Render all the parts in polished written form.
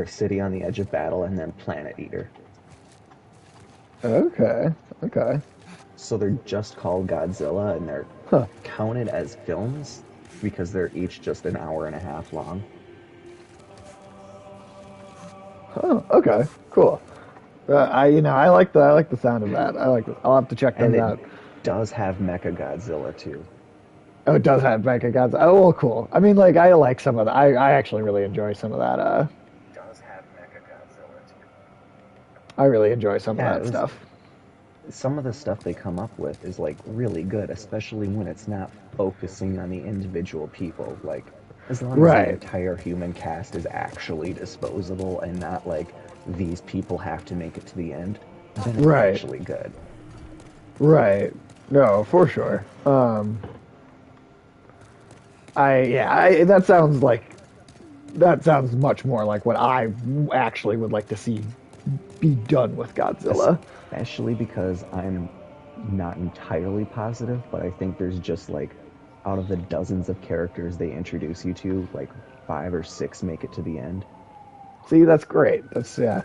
City on the Edge of Battle, and then Planet Eater. Okay. Okay. So they're just called Godzilla, and they're Huh. counted as films because they're each just an hour and a half long. Oh, okay. Cool. I like the sound of that. I'll have to check And those it out. does have Mecha Godzilla too. Oh, it does have Mecha Gods. Oh, well, cool. I mean, like, I like some of that. I actually really enjoy some of that. Does have Mecha Godzilla too. I really enjoy some of Yeah, that stuff. some of the stuff they come up with is like really good, especially when it's not focusing on the individual people. Like, as long as the Right. entire human cast is actually disposable and not like these people have to make it to the end, then it's Right. actually good. Right. No, for sure. That sounds much more like what I actually would like to see be done with Godzilla. Especially because I'm not entirely positive, but I think there's just like out of the dozens of characters they introduce you to, like 5 or 6 make it to the end. See, that's great. That's yeah.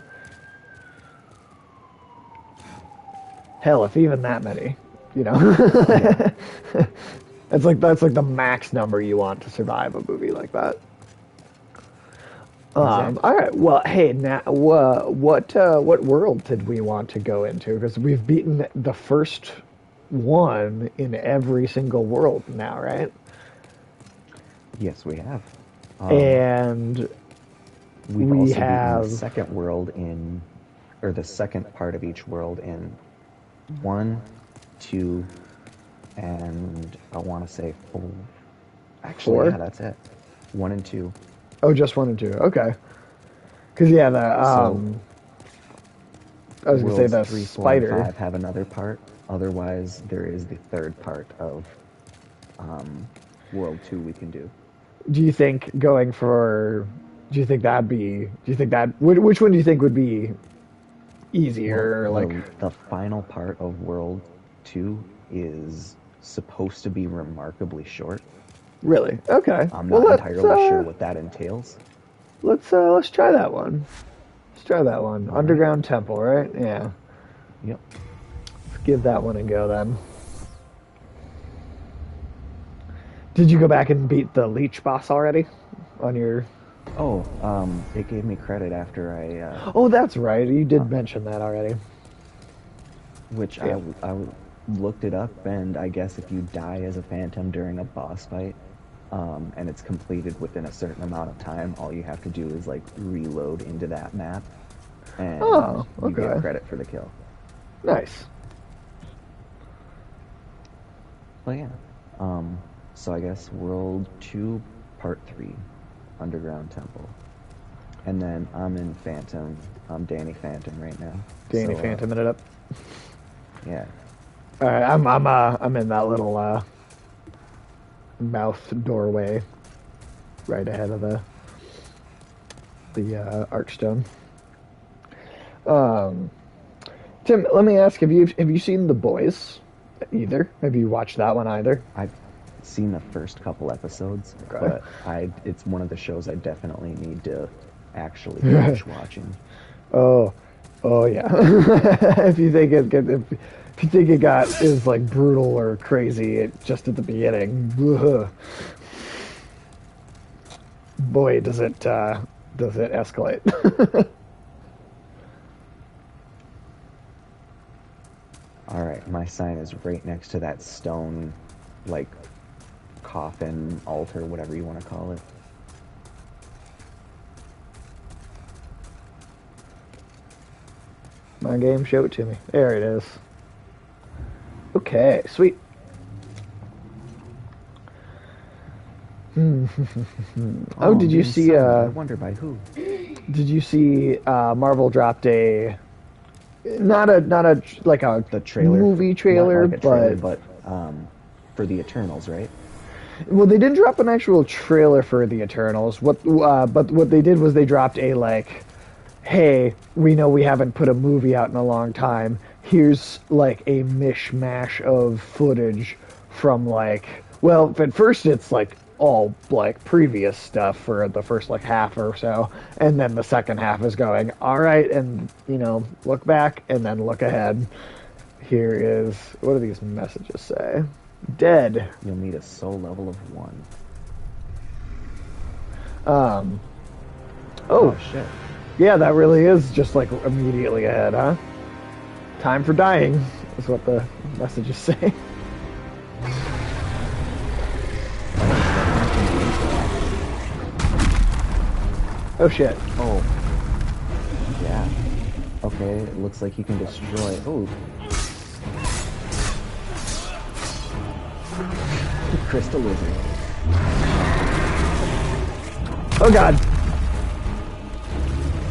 Hell, if even that many, you know, Yeah, that's like the max number you want to survive a movie like that. exactly. All right. Well, hey, now what world did we want to go into? Because we've beaten the first one in every single world now, right? Yes, we have. Um, And we've we also beaten the have second world in, or the second part of each world in one, two, and I want to say four. Actually, yeah, four. that's it. One and two. Oh, just one and two. Okay. Because yeah, the So I was gonna say worlds the three, four, and spider. five have another part. Otherwise, there is the third part of um, World 2 we can do. Do you think going for? Do you think that'd be? Do you think that? Which one do you think would be Well, easier? Like, the final part of World 2 is supposed to be remarkably short. really? Okay. I'm Well, not entirely sure what that entails. let's try that one. Let's try that one. All right. Underground Temple, right? Yeah. Yep. Let's give that one a go then. Did you go back and beat the Leech boss already? On your. Oh, it gave me credit after Oh, that's right. You uh, did mention that already. which Yeah. looked it up, and I guess if you die as a phantom during a boss fight, and it's completed within a certain amount of time, all you have to do is like reload into that map, and Oh, you get okay. credit for the kill. Nice. But yeah, so I guess World 2, Part 3, Underground Temple, and then I'm in Phantom. I'm Danny Phantom right now. Danny So Phantom it up. yeah, All right, I'm in that little mouth doorway right ahead of the archstone. Um, Tim, let me ask: have you seen The Boys? Either? Have you watched that one either? I've seen the first couple episodes, Okay. but I it's one of the shows I definitely need to actually finish watching. Oh, oh yeah. If you think it got is like brutal or crazy just at the beginning, ugh, boy, does it escalate. All right, my sign is right next to that stone, like coffin, altar, whatever you want to call it. My game, show it to me. There it is. Okay, sweet. Oh, Oh, I'm did you being see? summoned. I wonder by who. Did you see? Marvel dropped a not a like a The trailer, movie not trailer, like a trailer, but but for the Eternals, right? well, they didn't drop an actual trailer for the Eternals. But what they did was they dropped a like, hey, we know we haven't put a movie out in a long time. Here's like a mishmash of footage from like, well, at first it's like all like previous stuff for the first like half or so, and then the second half is going all right, and look back and then look ahead. Here is, what do these messages say? Dead. You'll need a soul level of 1. Um. Oh Oh, shit. yeah, that really is just like immediately ahead, huh? Time for dying is what the messages say. Oh shit. Oh, yeah. Okay, it looks like you can destroy. Oh, crystal lizard. Oh god.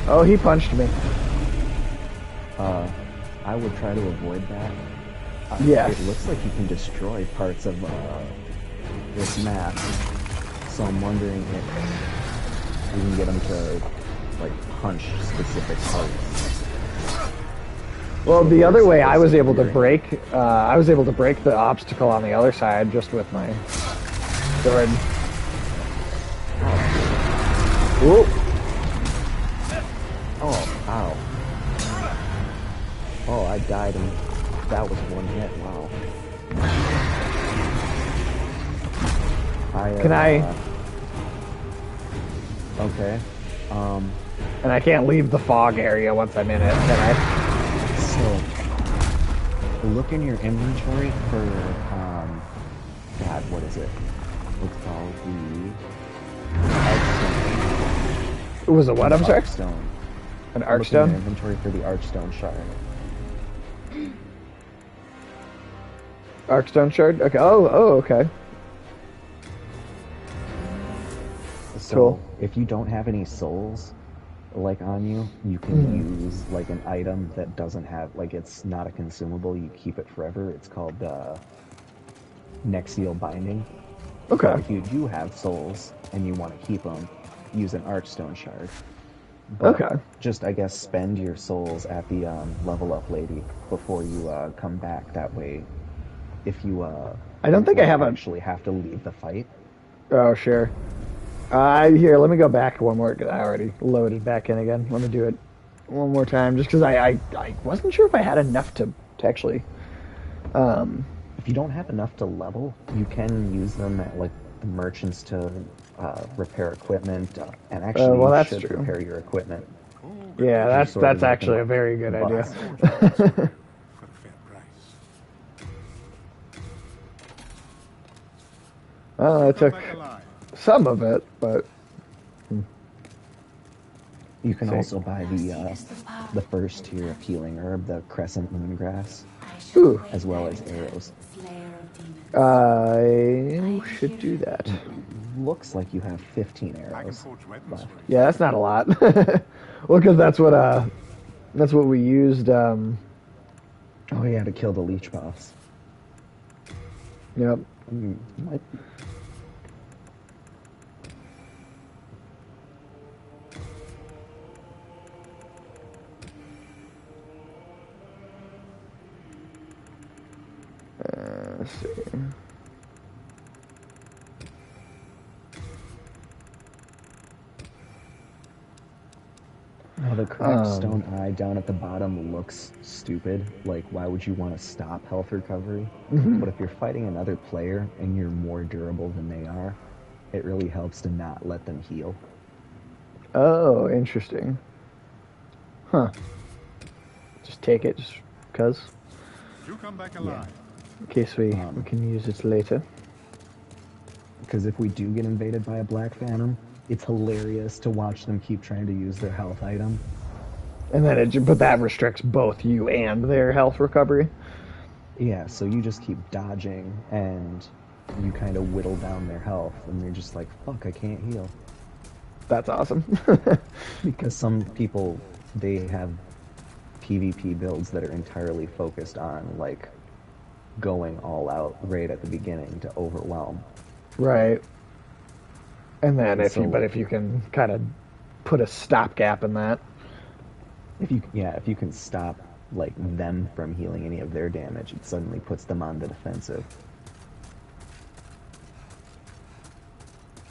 Oh, he punched me. I would try to avoid that. Yes. It looks like you can destroy parts of this map, so I'm wondering if we can get them to like punch specific parts. Well, the Before it other way I starts was able to clearing. break, the obstacle on the other side just with my sword. Ooh. Oh, ow. Oh, I died and that was one hit. Wow. Can I? Okay. And I can't leave the fog area once I'm in it, can I? So look in your inventory for God, what is it? It's called the It was a what? I'm sorry. Archstone. An Look in your archstone. inventory for the Archstone shard. Archstone shard. Okay. Oh, okay. So Cool. if you don't have any souls like on you, you can use like an item that doesn't have like it's not a consumable. You keep it forever. It's called Nexial Binding. Okay. But if you do have souls and you want to keep them, use an Archstone shard. But Okay. just I guess spend your souls at the level up lady before you come back. That way, if you I don't think I like have a. actually have to leave the fight. Oh, sure. Here, let me go back one more. I already loaded back in again. Let me do it one more time, just because I wasn't sure if I had enough to actually. If you don't have enough to level, you can use them at like the merchants to repair equipment, and actually Well, you that's should true. repair your equipment Yeah, if you're that's sorting like actually an a very good idea. bust. For a fair price. I took Back alive. some of it, but You can see. also buy the first tier of healing herb, the crescent moongrass, Ooh, as well as arrows. I should do that. Looks like you have 15 I can arrows forge weapons left. for you. Yeah, that's not a lot. Well, because that's what we used. Oh yeah, to kill the leech boss. Yep. Might Let's see. Oh, the cracked stone eye down at the bottom looks stupid. Like, why would you want to stop health recovery? But if you're fighting another player and you're more durable than they are, it really helps to not let them heal. Oh, interesting. Huh. Just take it, just cause, You come back alive. in case we can use it later. Because if we do get invaded by a Black Phantom, it's hilarious to watch them keep trying to use their health item. And then but that restricts both you and their health recovery. Yeah, so you just keep dodging and you kind of whittle down their health, and you're just like, fuck, I can't heal. That's awesome. Because some people, they have PvP builds that are entirely focused on, like, going all out right at the beginning to overwhelm. Right. And then So- if you can kind of put a stopgap in that. If you can stop, like, them from healing any of their damage, it suddenly puts them on the defensive.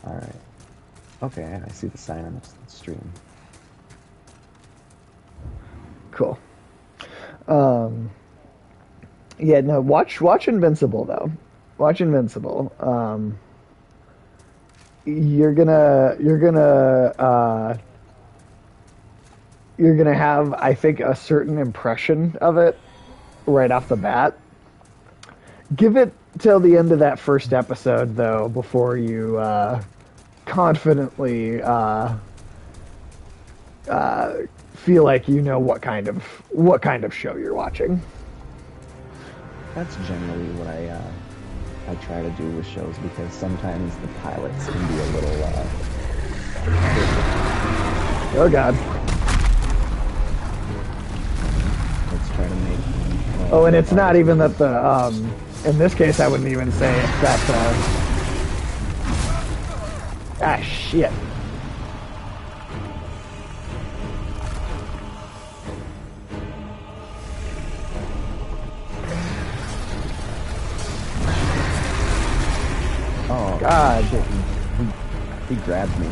All right. Okay, I see the sign on the stream. Cool. Um, yeah, no, watch Invincible though. Watch Invincible. You're gonna have, I think, a certain impression of it right off the bat. Give it till the end of that first episode though before you confidently feel like you know what kind of show you're watching. That's generally what I try to do with shows because sometimes the pilots can be a little. Oh God. Let's try to make. Oh, and it's not even that the in this case I wouldn't even say it's that shit. Oh God. shit! He grabbed me.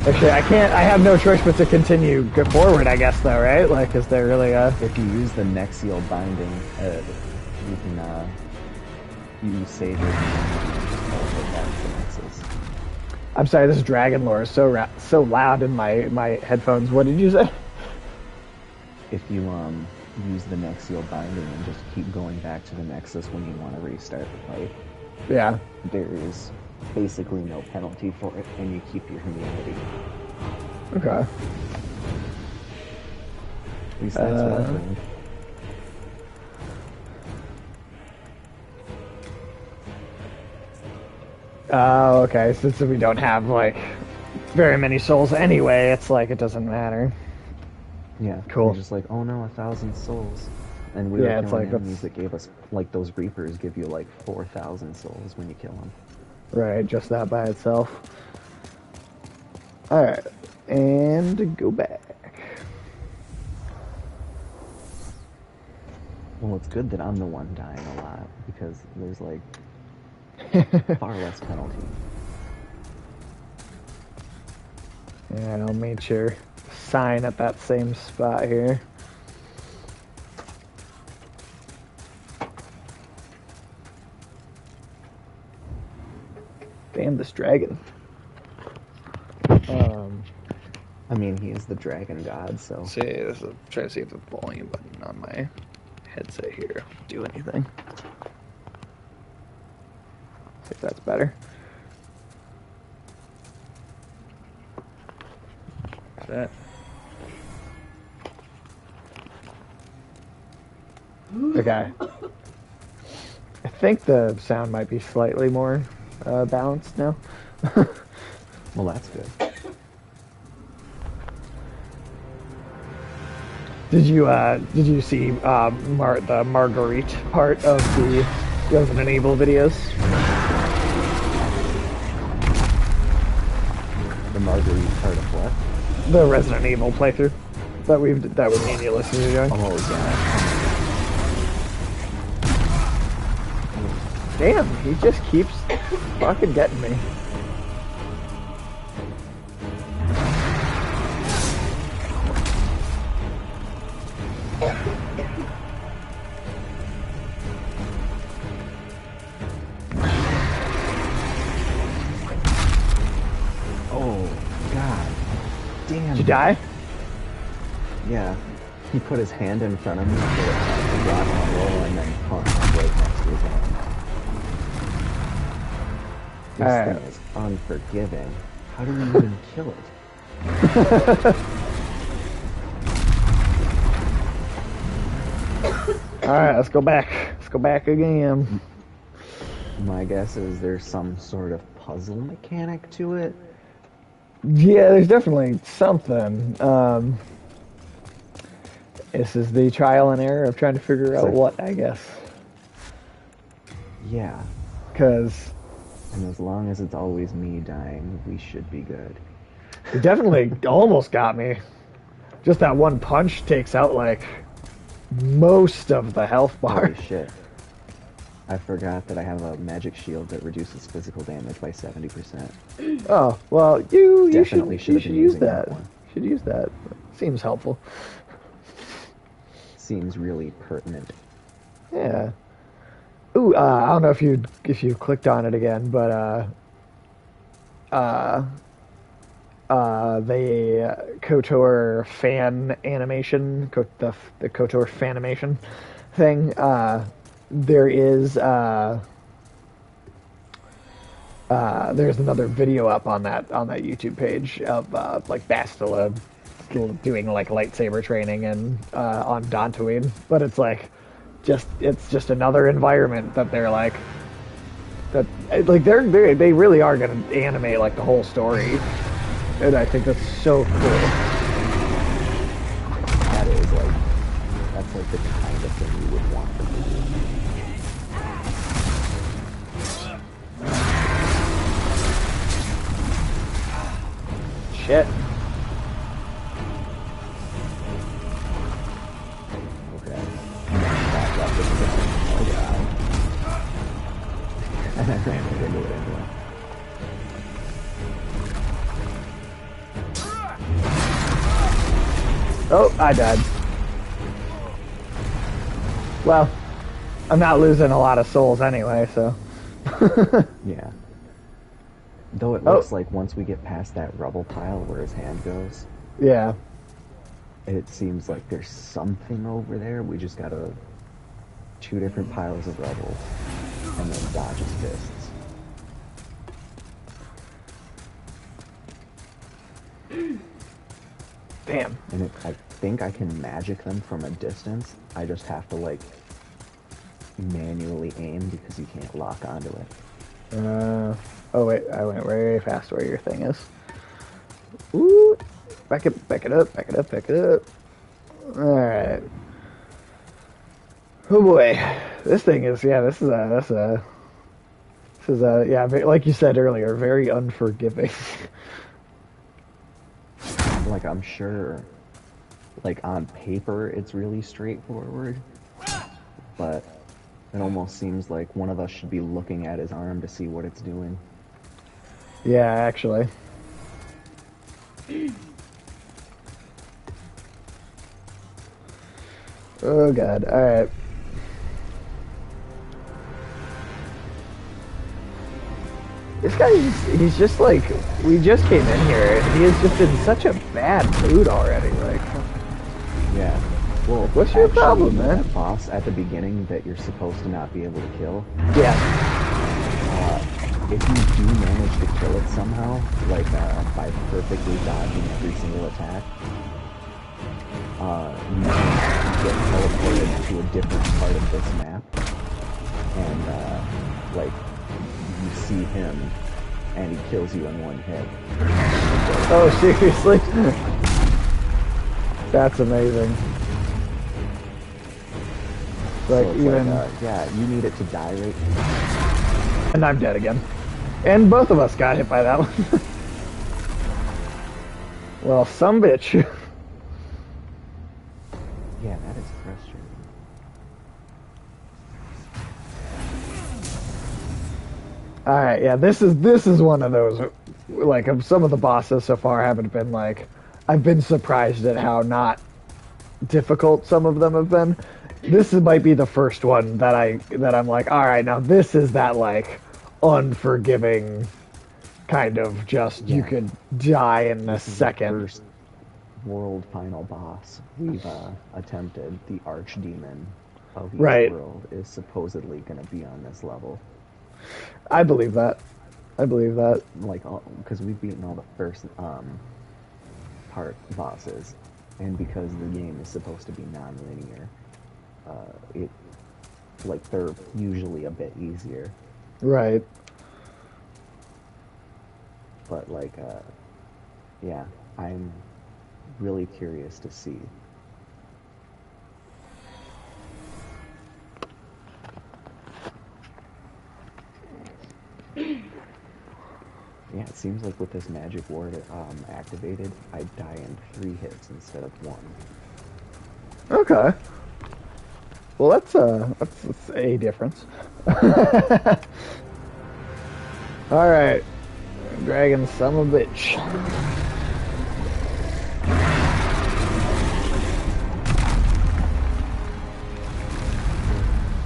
Actually, I can't. I have no choice but to continue go forward. I guess though, right? Like, is there really a? If you use the Nexial binding, you can you save your teleport back to the Nexus. I'm sorry. This dragon lore is so loud in my headphones. What did you say? If you use the Nexial binding and just keep going back to the Nexus when you want to restart the fight, Yeah. there is basically no penalty for it, and you keep your immunity. Okay. At least that's what I've learned. Oh, okay. Since we don't have like very many souls anyway, it's like it doesn't matter. Yeah, Cool. You're just like, oh no, 1,000 souls. And we were Yeah, it's killing like enemies that gave us, like those Reapers give you like 4,000 souls when you kill them. Right, just that by itself. All right, and go back. Well, it's good that I'm the one dying a lot because there's like far less penalty. Yeah, I'll make sure sign at that same spot here. Damn this dragon. I mean, he is the dragon god, so. See, this is trying to see if the volume button on my headset here will do anything. See if that's better. Is that? Okay. I think the sound might be slightly more balanced now. Well, that's good. Did you see the Marguerite part of the Resident Evil videos? The Marguerite part of what? The Resident Evil playthrough that me and you listened to doing. Oh, yeah. Damn, he just keeps fucking getting me. Oh, God. Damn. Did you die? Yeah. He put his hand in front of me, put a rock on the roll, and then punched right next to his hand. This thing is unforgiving. How do we even kill it? Alright, let's go back. Let's go back again. My guess is there's some sort of puzzle mechanic to it. Yeah, there's definitely something. This is the trial and error of trying to figure out what, I guess. Yeah. Because And as long as it's always me dying, we should be good. it definitely almost got me. Just that one punch takes out, like, most of the health bar. Holy shit. I forgot that I have a magic shield that reduces physical damage by 70%. Oh, well, you Definitely should should have been use using that that. one. Should use that. Seems helpful. Seems really pertinent. Yeah. Ooh, I don't know if you clicked on it again, but uh, the KOTOR fan animation, the KOTOR fanimation thing. There is there's another video up on that YouTube page of like Bastila doing like lightsaber training and on Dantooine, but it's like it's just another environment that they're like that like they really are gonna animate like the whole story, and I think that's so cool. That is like, that's like the kind of thing you would want them to do. Shit. Okay. Back up this again. Oh god. And I ran right into it anyway. Oh, I died. Well, I'm not losing a lot of souls anyway, so. Yeah. Though it Oh. looks like once we get past that rubble pile where his hand goes, Yeah. it seems like there's something over there. We just gotta two different piles of rubble and then dodge his fists. Damn. And I think I can magic them from a distance. I just have to like manually aim because you can't lock onto it. Oh wait, I went way fast where your thing is. Ooh, back it up, back it up. All right. Oh boy, this thing is This is yeah, like you said earlier, very unforgiving. Like I'm sure, like on paper, it's really straightforward, but it almost seems like one of us should be looking at his arm to see what it's doing. Yeah, actually. Oh god. All right. This guy, he's just like, we just came in here, and he is just in such a bad mood already. Like, Yeah. Well, what's your actually, problem, man? that boss at the beginning that you're supposed to not be able to kill, yeah. if you do manage to kill it somehow, like by perfectly dodging every single attack, you can get teleported to a different part of this map, and like you see him, and he kills you in one hit. Oh, seriously? That's amazing. Like, So it's even... yeah, you need it to die right. And I'm dead again. And both of us got hit by that one. Well, some bitch. Yeah, that is frustrating. Alright, yeah, this is one of those, like, some of the bosses so far haven't been, like, I've been surprised at how not difficult some of them have been. Might be the first one that I'm like, alright, now this is that, like, unforgiving kind of just, you could die in a second. The first world final boss we've attempted. The archdemon of each Right. world is supposedly going to be on this level. I believe that. Like, because we've beaten all the first part bosses, and because the game is supposed to be non-linear, they're usually a bit easier. Right. But yeah, I'm really curious to see. Yeah, it seems like with this magic ward activated, I die in 3 hits instead of 1. Okay. Well, that's a difference. All right, dragon son of a bitch.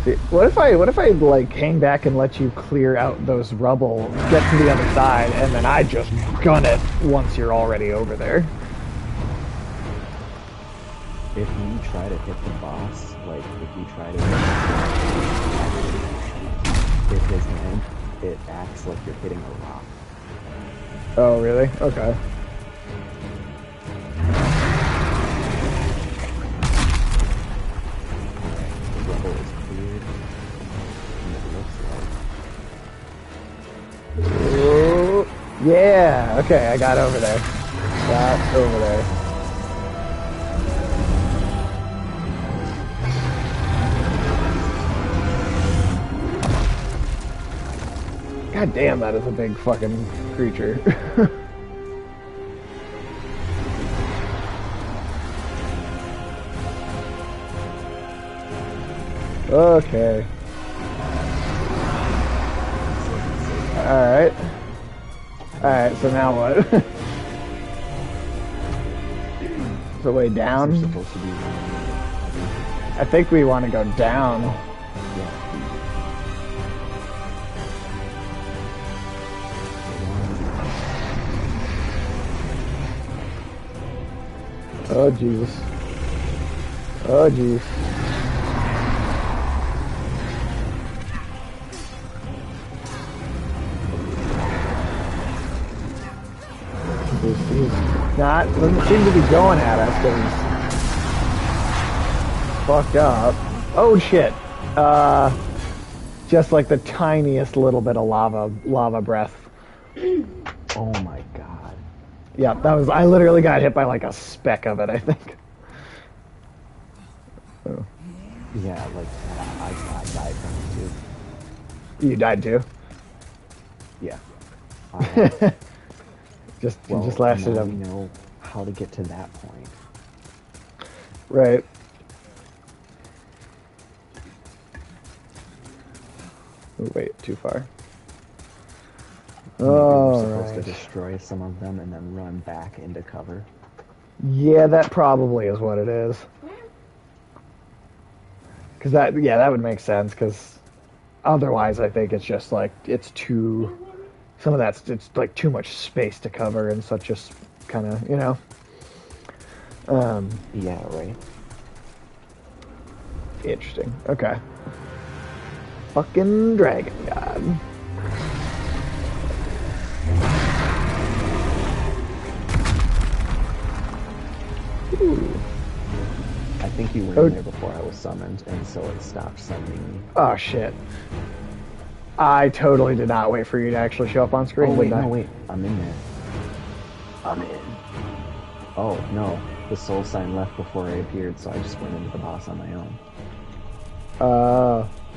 See, what if I like hang back and let you clear out those rubble, get to the other side, and then I just gun it once you're already over there? If you try to hit the boss, like if you try to hit his hand, it acts like you're hitting a rock. Oh, really? Okay. The rubble is cleared, and it looks like Ooh, yeah. Okay, I got over there. Got over there. God damn, that is a big fucking creature. Okay. Alright. Alright, so now what? So way you're down? supposed to be running. I think we want to go down. Yeah. Oh, Jesus. Oh, jeez. He's not, doesn't seem to be going at us because he's fucked up. Oh, shit. Just like the tiniest little bit of lava breath. Oh my god. Yeah, that was, I literally got hit by like a speck of it, I think. Oh. Yeah, like I died from it too. You died too? Yeah. Just, Well, you just lasted now a... we know how to get to that point. Right. Oh, wait, too far. Maybe we're Oh, supposed to right. destroy some of them and then run back into cover. Yeah, that probably is what it is. Because that, yeah, that would make sense. Because otherwise, I think it's just like it's too. Some of that's it's like too much space to cover and such just kind of Yeah, right? interesting. Okay. Fucking dragon god. Ooh. I think you were in there before I was summoned, and so it stopped summoning me. Oh shit. I totally did not wait for you to actually show up on screen. Oh, wait, did I? no, wait. I'm in there. I'm in. Oh, no. The soul sign left before I appeared, so I just went into the boss on my own.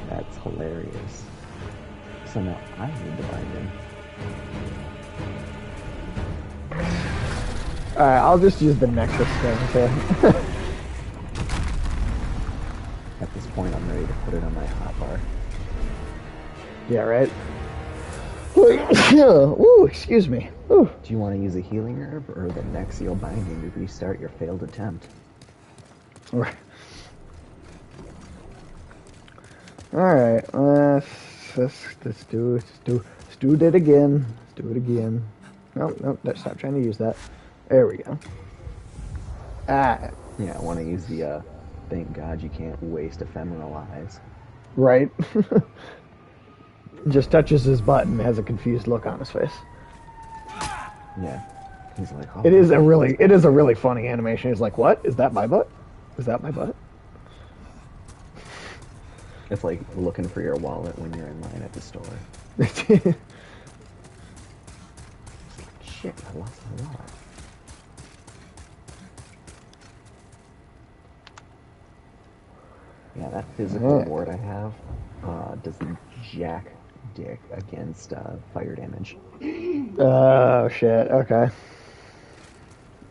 That's hilarious. So now I need to bind him. Alright, I'll just use the Nexus thing to... At this point, I'm ready to put it on my hotbar. Yeah, right? Ooh, excuse me. Ooh. Do you want to use a healing herb or the Nexial binding to restart your failed attempt? Alright, let's do it again. Let's do it again. Nope, stop trying to use that. There we go. Ah, Yeah, I want to use the, thank God you can't waste ephemeral eyes. right? Just touches his butt and has a confused look on his face. Yeah. He's like, oh. It is a really funny animation. He's like, "What? Is that my butt? Is that my butt?" It's like looking for your wallet when you're in line at the store. Shit, I lost my wallet. Yeah, that physical ward I have does jack dick against fire damage. Oh shit. Okay.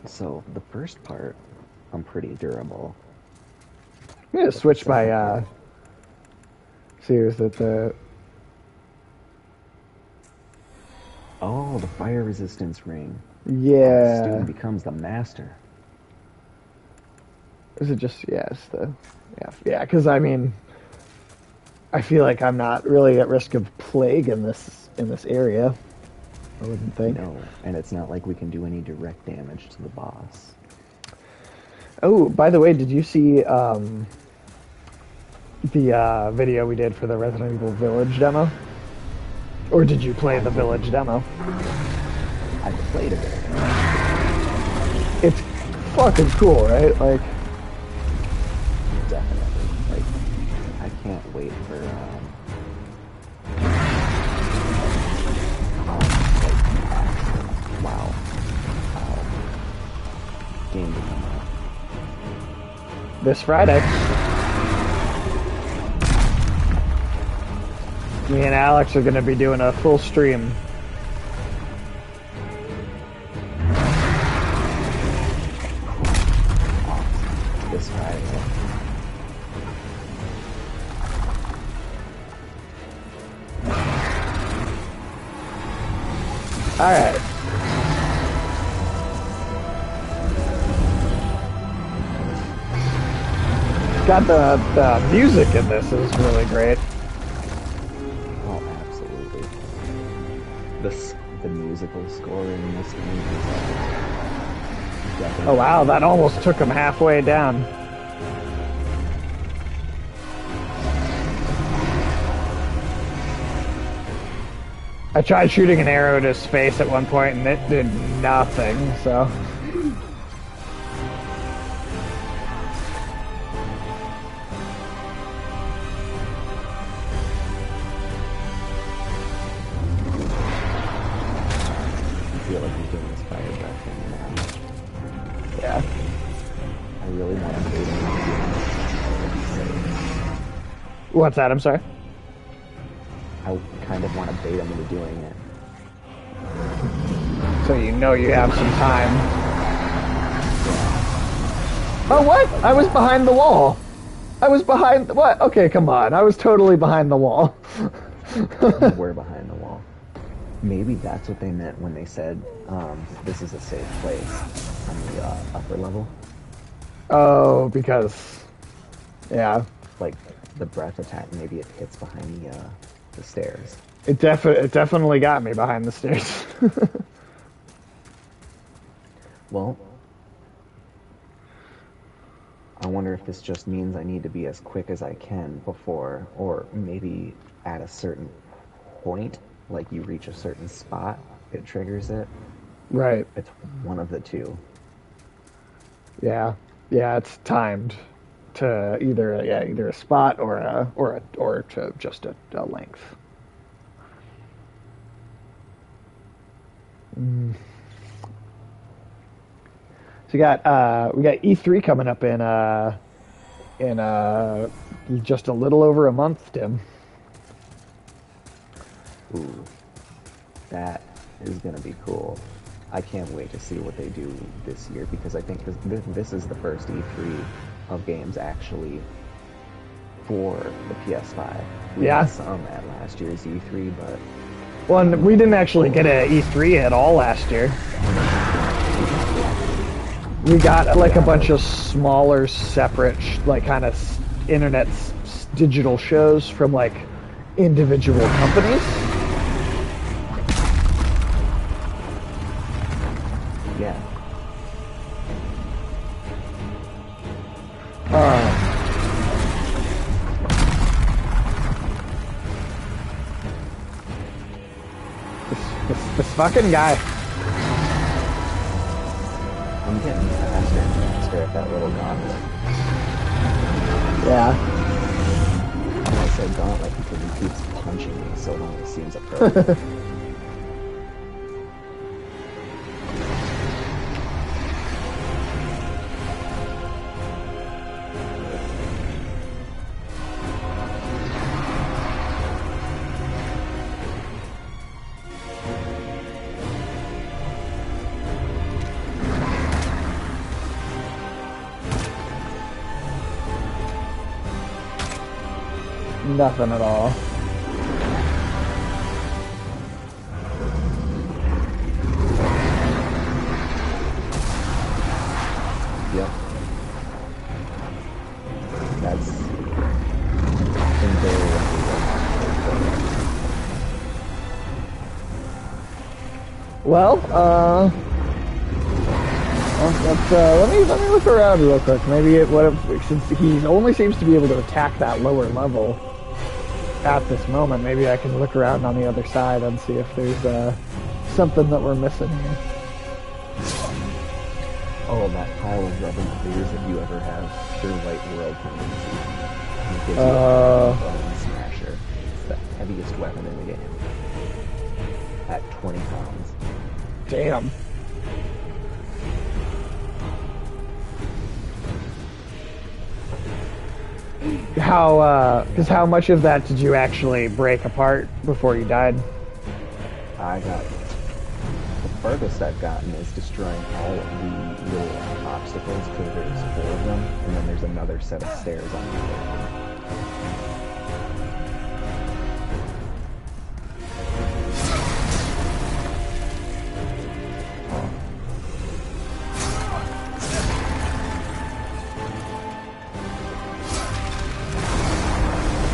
So the first part, I'm pretty durable. I'm gonna switch my See, is that the Oh, the fire resistance ring. Oh, the yeah? student becomes the master. Is it just yes the yeah? Because I mean, I feel like I'm not really at risk of plague in this area. I wouldn't think. No, and it's not like we can do any direct damage to the boss. Oh, by the way, did you see the video we did for the Resident Evil Village demo? Or did you play I the didn't. Village demo? I played a bit. It's fucking cool, right? Like, Definitely. Like, I can't wait for wow, wow, game to come out. this Friday. Me and Alex are going to be doing a full stream. This Friday. Alright. Got the music in this is really great. Oh, absolutely. The musical score in this game is definitely. Oh wow, that almost took him halfway down. I tried shooting an arrow at his face at one point and it did nothing, so. I feel like I'm doing this fire breath thing now. Yeah. I really want to bait him into What's that? I'm sorry. I kind of want to bait him into doing it. So you know you have some time. Oh, what? I was behind the wall. I was behind... What? Okay, come on. I was totally behind the wall. We're behind the wall. Maybe that's what they meant when they said this is a safe place on the upper level. Oh, because... Yeah. Like the breath attack, maybe it hits behind the stairs. It definitely got me behind the stairs. Well, I wonder if this just means I need to be as quick as I can before, or maybe at a certain point, like you reach a certain spot, it triggers it. Right. It's one of the two. Yeah. Yeah, it's timed to either a spot or to just a length. So we got E3 coming up in just a little over a month, Tim. Ooh, that is gonna be cool. I can't wait to see what they do this year because I think this is the first E3 of games actually for the PS5. We Yeah. had some at last year's E3, but Well, and we didn't actually get a E3 at all last year. We got like a bunch of smaller, separate, like kind of internet digital shows from like individual companies. yeah. This fucking guy. I'm getting faster and faster at that little gauntlet. Yeah. And I say gauntlet because he keeps punching me so long it seems appropriate. Nothing at all. Yep. That's invariably Well, let me look around real quick. Maybe since he only seems to be able to attack that lower level at this moment, maybe I can look around on the other side and see if there's something that we're missing here. Oh, that pile of rubber clears if you ever have pure white world tendency. And it gives you a bone smasher. It's the heaviest weapon in the game. At 20 pounds. Damn. How much of that did you actually break apart before you died? I got the furthest I've gotten is destroying all of the little obstacles because there's 4 of them, and then there's another set of stairs on the other.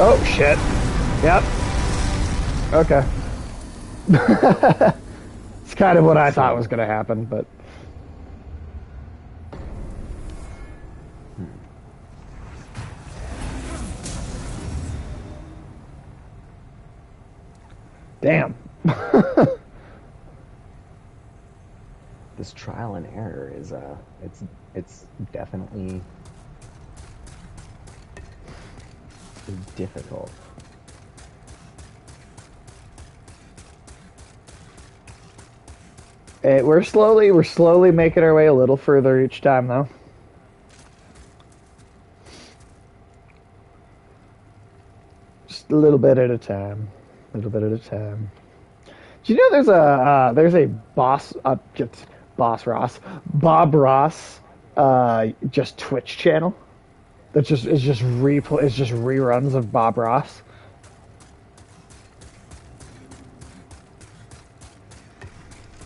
Oh shit. Yep. Okay. It's kind of what I thought was going to happen, but damn. This trial and error is it's definitely difficult. We're slowly making our way a little further each time, though. Just a little bit at a time. A little bit at a time. Do you know there's a Bob Ross, just Twitch channel that is just reruns of Bob Ross.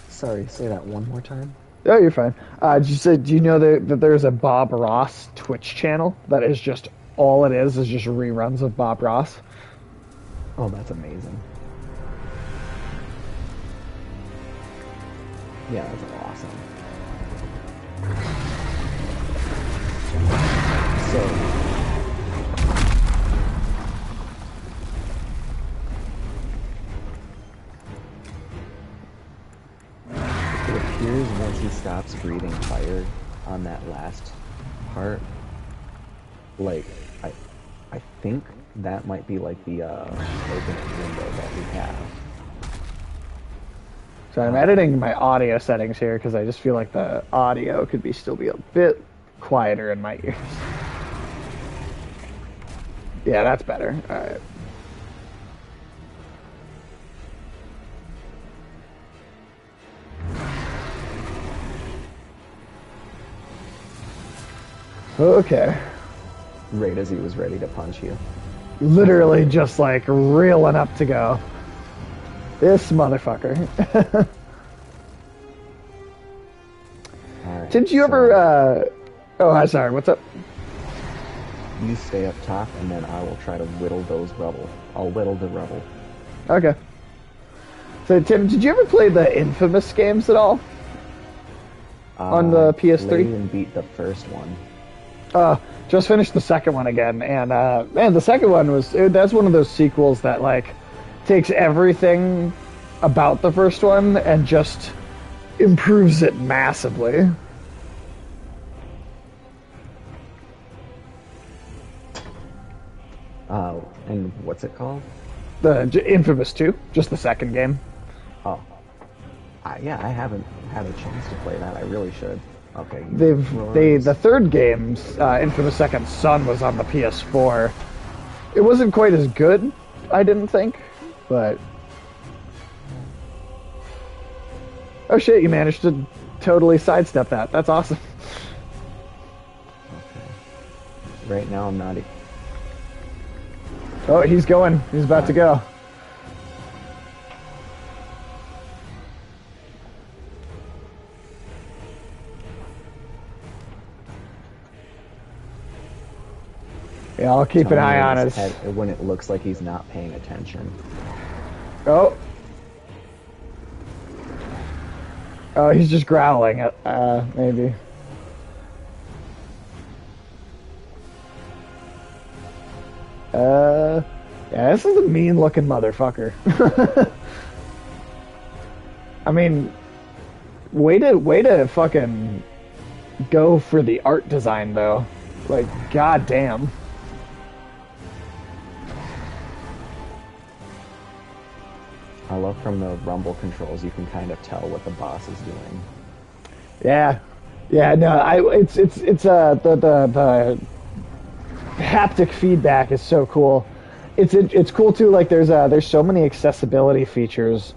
Sorry, say that one more time. Oh, you're fine. Do you know that there's a Bob Ross Twitch channel that is just all it is just reruns of Bob Ross? Oh, that's amazing. Yeah, that's awesome. So, it appears once he stops breathing fire on that last part, like, I think that might be like the opening window that we have. So I'm editing my audio settings here because I just feel like the audio could still be a bit quieter in my ears. Yeah, that's better. All right. Okay. Right as he was ready to punch you. Literally just like reeling up to go. This motherfucker. All right, Didn't you ever, oh, I'm sorry, what's up? You stay up top, and then I will try to whittle those rubble. I'll whittle the rubble. Okay. So, Tim, did you ever play the Infamous games at all? On the PS3? Played and beat the first one. Just finished the second one again, and man, the second one that's one of those sequels that like takes everything about the first one and just improves it massively. And what's it called? The Infamous 2, just the second game. Oh, yeah, I haven't had a chance to play that. I really should. Okay. The third game's Infamous Second Son was on the PS4. It wasn't quite as good, I didn't think, but oh shit, you managed to totally sidestep that. That's awesome. Okay. Right now I'm not. Oh, he's going. He's about to go. Yeah, I'll keep an Tell me eye when on his his. head, when it looks like he's not paying attention. Oh. Oh, he's just growling. Maybe. Yeah, this is a mean-looking motherfucker. I mean, way to fucking go for the art design though. Like, goddamn. I love from the rumble controls, you can kind of tell what the boss is doing. Yeah, yeah. No, it's the haptic feedback is so cool. It's cool too. Like there's so many accessibility features,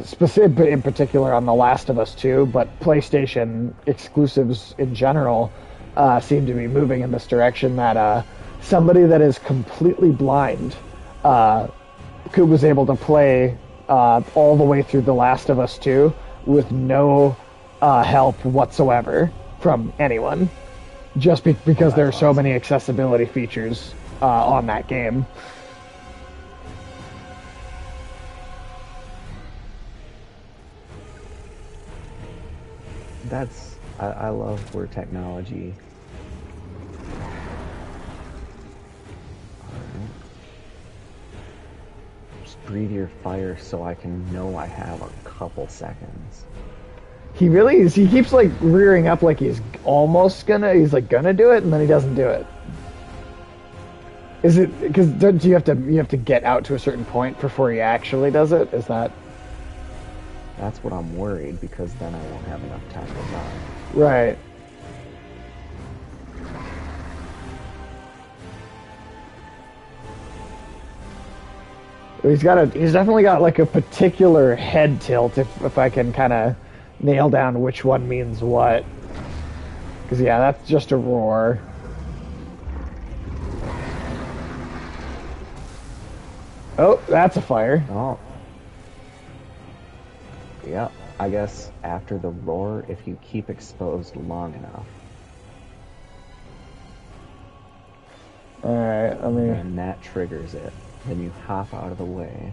specific in particular on The Last of Us 2, but PlayStation exclusives in general seem to be moving in this direction. That somebody that is completely blind was able to play all the way through The Last of Us 2 with no help whatsoever from anyone, just because there are so many accessibility features on that game. I love where technology. Just breathe your fire so I can know I have a couple seconds. He really is. He keeps like rearing up like he's almost gonna. He's like gonna do it, and then he doesn't do it. Is it because do you have to get out to a certain point before he actually does it? Is that That's what I'm worried, because then I won't have enough time to die. right? He's definitely got like a particular head tilt if I can kind of nail down which one means what. Because yeah, that's just a roar. Oh, that's a fire. Oh. Yep. I guess after the roar, if you keep exposed long enough, All right, let me. and that triggers it, then you hop out of the way.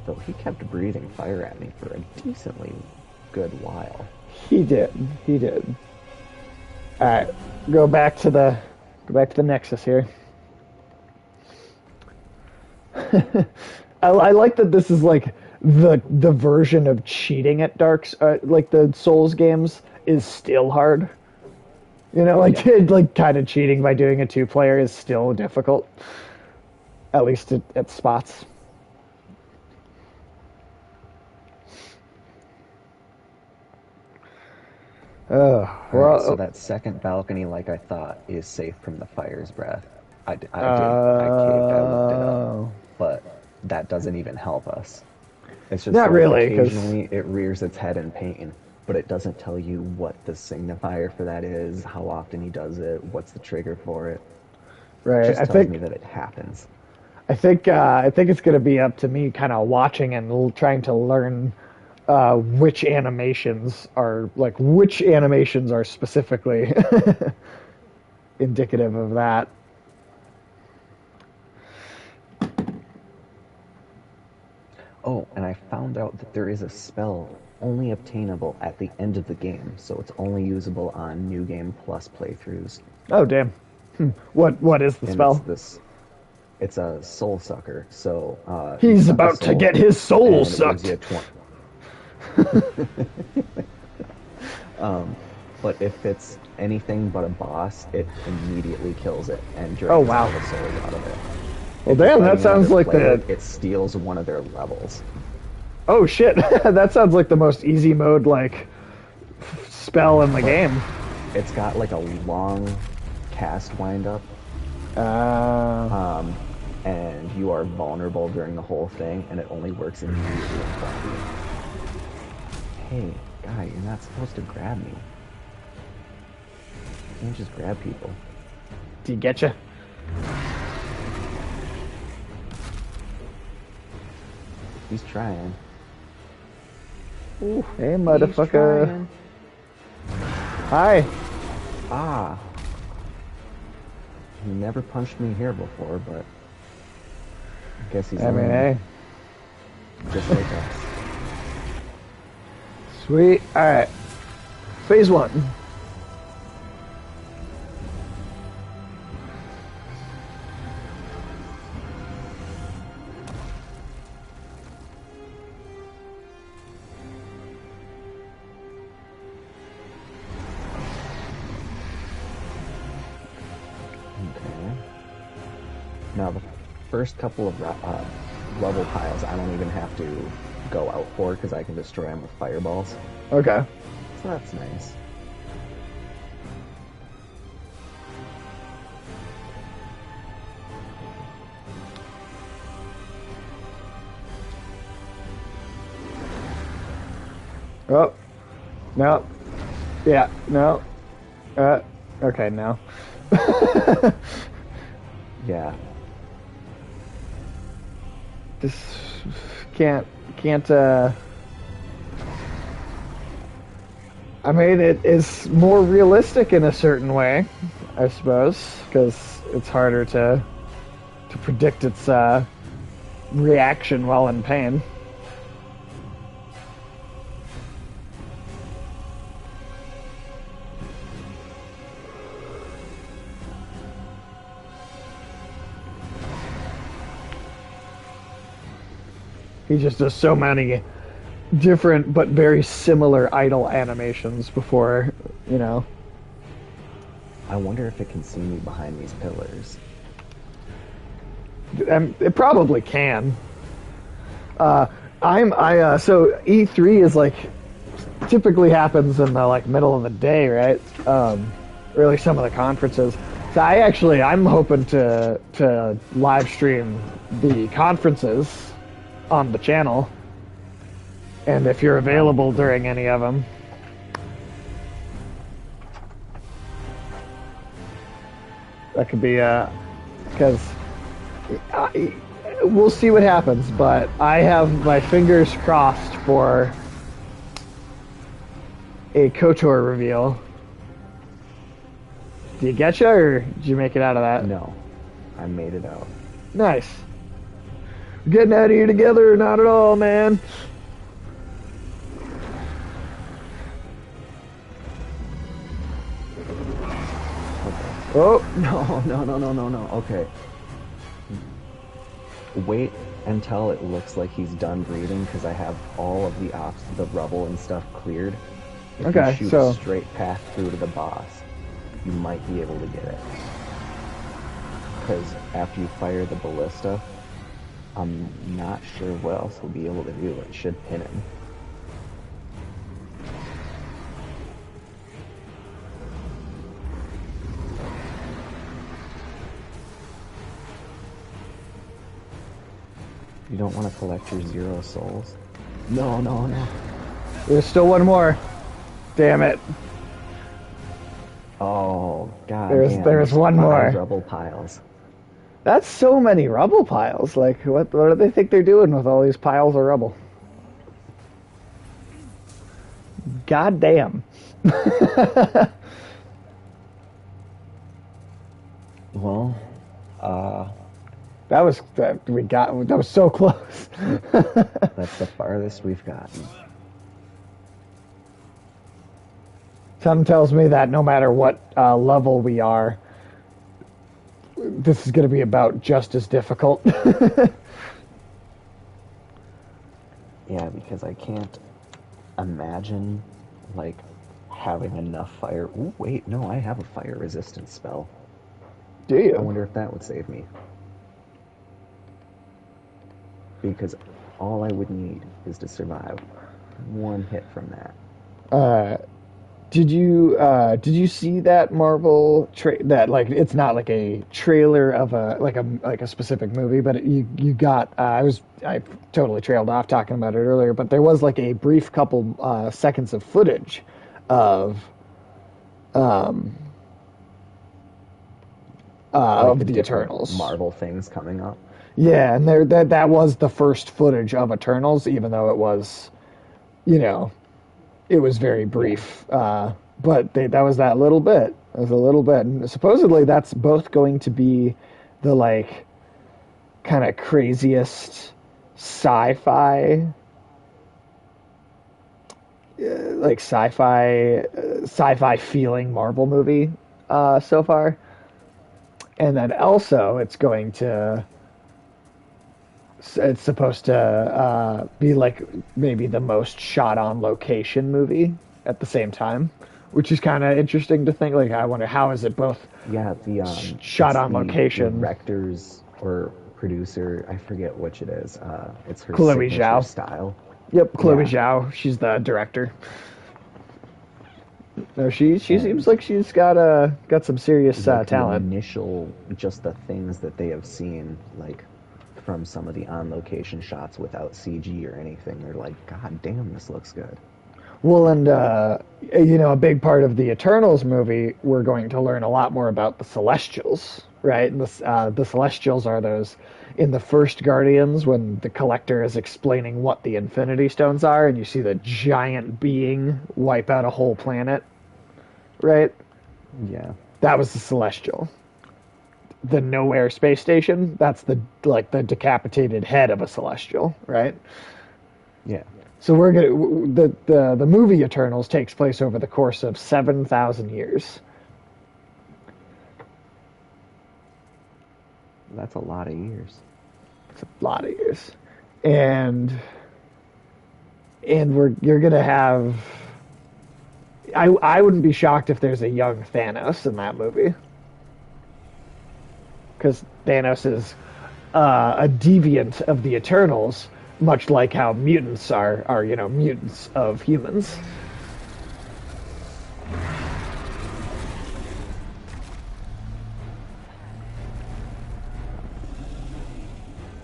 Though he kept breathing fire at me for a decently good while. He did. He did. All right, go back to the Nexus here. I like that this is like the version of cheating at Darks, like the Souls games is still hard. You know, like like kind of cheating by doing a two-player is still difficult, at least at spots. Alright, so Well, that second balcony, like I thought, is safe from the fire's breath. I caved, I looked it up. But that doesn't even help us. It's just not like really, because occasionally it rears its head in pain, but it doesn't tell you what the signifier for that is, how often he does it, what's the trigger for it. It right. just tells me that it happens. I think it's going to be up to me, kind of watching and trying to learn which animations are specifically indicative of that. Oh, and I found out that there is a spell only obtainable at the end of the game, so it's only usable on New Game Plus playthroughs. Oh damn! What is the And spell? it's a soul sucker. So you He's suck a about to soul, get his soul and it gives sucked. you a 20. But if it's anything but a boss, it immediately kills it and Oh drains wow! all the souls out of it. Well, If you're damn, that fighting sounds another like player, the. it steals one of their levels. Oh shit! That sounds like the most easy mode like spell in the But game. it's got like a long cast windup, Uh, and you are vulnerable during the whole thing, and it only works immediately in front of you. Hey, guy, you're not supposed to grab me. You can't just grab people. do you get you? He's trying. Ooh, Hey, he's motherfucker. trying. Hi. Ah, he never punched me here before, but I guess he's I mean, learning, hey. just like us. Sweet. All right. Phase 1. Okay. Now the first couple of level piles, I don't even have to go out for because I can destroy them with fireballs. Okay. So that's nice. Oh. No. Yeah. No. Okay, now. Yeah. Just can't I mean, it is more realistic in a certain way, I suppose, because it's harder to predict its reaction while in pain. He just does so many different but very similar idle animations before, you know. I wonder if it can see me behind these pillars. It probably can. So E3 is like typically happens in the like middle of the day, right? Really, some of the conferences. So I'm hoping to live stream the conferences on the channel, and if you're available during any of them, that could be because we'll see what happens. But I have my fingers crossed for a KOTOR reveal. Do you getcha, or did you make it out of that? No, I made it out. Nice. We're getting out of here together, or not at all, man. Okay. Oh, No. Okay. Wait until it looks like he's done breathing because I have all of the rubble and stuff cleared. If okay. you shoot So a straight path through to the boss, you might be able to get it. Because after you fire the ballista, I'm not sure what else he'll be able to do. It should pin him. You don't want to collect your 0 souls? No. there's still one more. Damn it. Oh, god damn. There's one 5 more. rubble piles. That's so many rubble piles. Like, what do they think they're doing with all these piles of rubble? God damn. Well, That was so close. that's the farthest we've gotten. Something tells me that no matter what level we are, this is going to be about just as difficult. Yeah, because I can't imagine, like, having enough fire. Ooh, wait, no, I have a fire resistance spell. Do I you? wonder if that would save me. Because all I would need is to survive one hit from that. Did you see that that like it's not like a trailer of a specific movie, but you got I totally trailed off talking about it earlier, but there was like a brief couple seconds of footage of like the of the different Eternals. Marvel things coming up. Yeah, and that was the first footage of Eternals, even though it was, you know, it was very Yeah. brief. But that was that little bit. It was a little bit, and supposedly that's both going to be the like kind of craziest sci-fi, sci-fi feeling Marvel movie so far. And then also it's supposed to be like maybe the most shot on location movie at the same time, which is kind of interesting to think. Like, I wonder how is it both Yeah, shot it's on the location. director's or producer, I forget which it is. It's her Chloe signature Zhao. style. Yep, Chloe Yeah, Zhao. She's the director. No, she seems and like she's got some serious like the talent. initial, just the things that they have seen, like from some of the on-location shots without CG or anything, they're like, God damn, this looks good. Well, and a big part of the Eternals movie, we're going to learn a lot more about the Celestials, right? And the Celestials are those in the first Guardians when the Collector is explaining what the Infinity Stones are, and you see the giant being wipe out a whole planet, right? Yeah, That was the Celestial. The Nowhere space station, that's the decapitated head of a Celestial, right? yeah, So we're gonna the movie Eternals takes place over the course of 7,000 years. that's a lot of years. It's a lot of years, and you're gonna have. I wouldn't be shocked if there's a young Thanos in that movie, because Thanos is a deviant of the Eternals, much like how mutants are mutants of humans.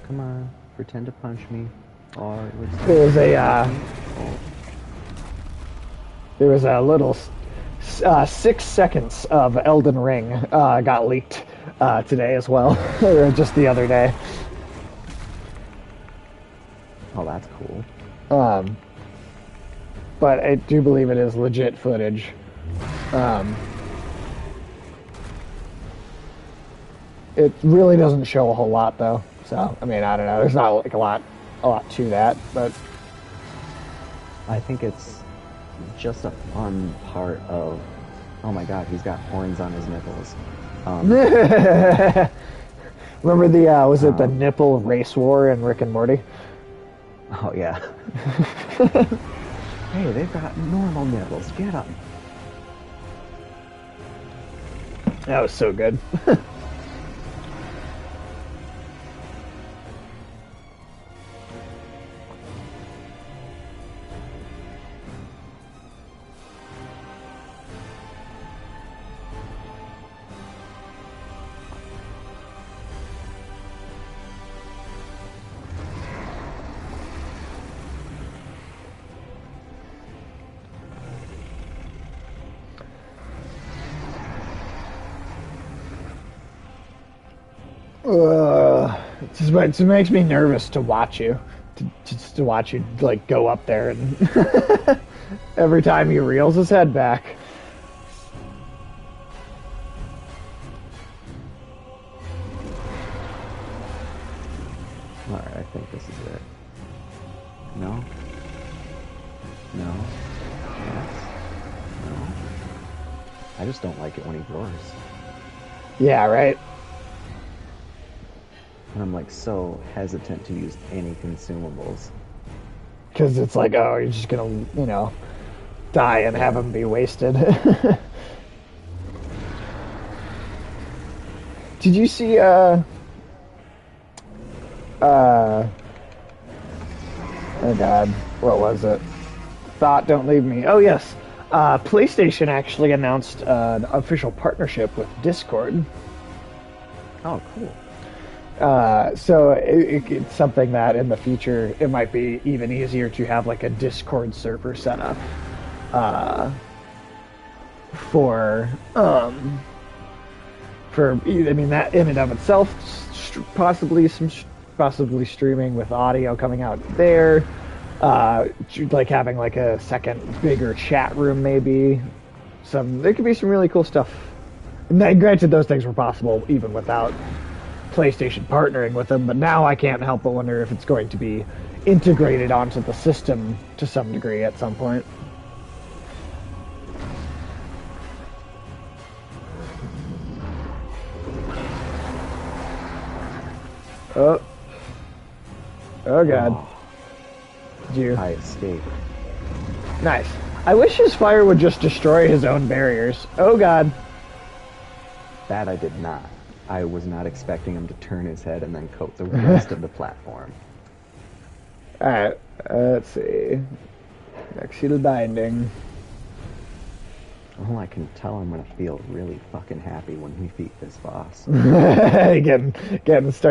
Come on, pretend to punch me, or it looks like There was you're a gonna punch me. Oh, there was a little 6 seconds of Elden Ring got leaked today as well, or just the other day. oh, that's cool. But I do believe it is legit footage. Um, it really doesn't show a whole lot though. So I mean, I don't know. There's not like a lot to that, but I think it's just a fun part of. Oh my God, he's got horns on his nipples. Um, remember the was it the um, nipple race war in Rick and Morty? oh yeah. Hey, they've got normal nipples. Get them. That was so good. It just makes me nervous to watch you, just to watch you like go up there and every time he reels his head back. All right, I think this is it. No. No. Yes. No. I just don't like it when he roars. Yeah, right. And I'm like so hesitant to use any consumables. Because it's like, oh, you're just gonna, die and have Yeah. him be wasted. Did you see? Oh God, what was it? Thought, don't leave me. Oh yes, PlayStation actually announced an official partnership with Discord. Oh, cool. So it's something that in the future it might be even easier to have like a Discord server set up uh, for I mean, that in and of itself, possibly streaming with audio coming out there, like having like a second bigger chat room, maybe. There could be some really cool stuff. And granted, those things were possible even without PlayStation partnering with them, but now I can't help but wonder if it's going to be integrated onto the system to some degree at some point. Oh. Oh, God. Oh, Did you? I escaped. Nice. I wish his fire would just destroy his own barriers. Oh, God. That I did not. I was not expecting him to turn his head and then coat the rest of the platform. Alright, let's see. Next shield binding. Oh, I can tell I'm gonna feel really fucking happy when we beat this boss. Starting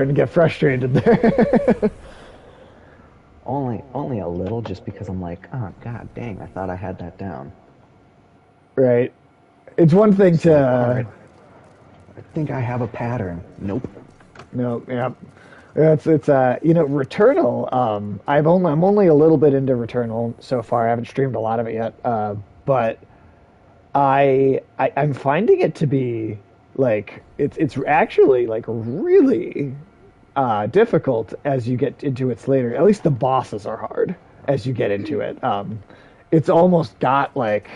to get frustrated there. Only a little, just because I'm like, oh god dang, I thought I had that down. Right. It's one thing to. Alright, I think I have a pattern. Nope. No, yeah. It's Returnal. I'm only a little bit into Returnal so far. I haven't streamed a lot of it yet. But I'm finding it to be like it's actually like really difficult as you get into its later. At least the bosses are hard as you get into it. It's almost got like.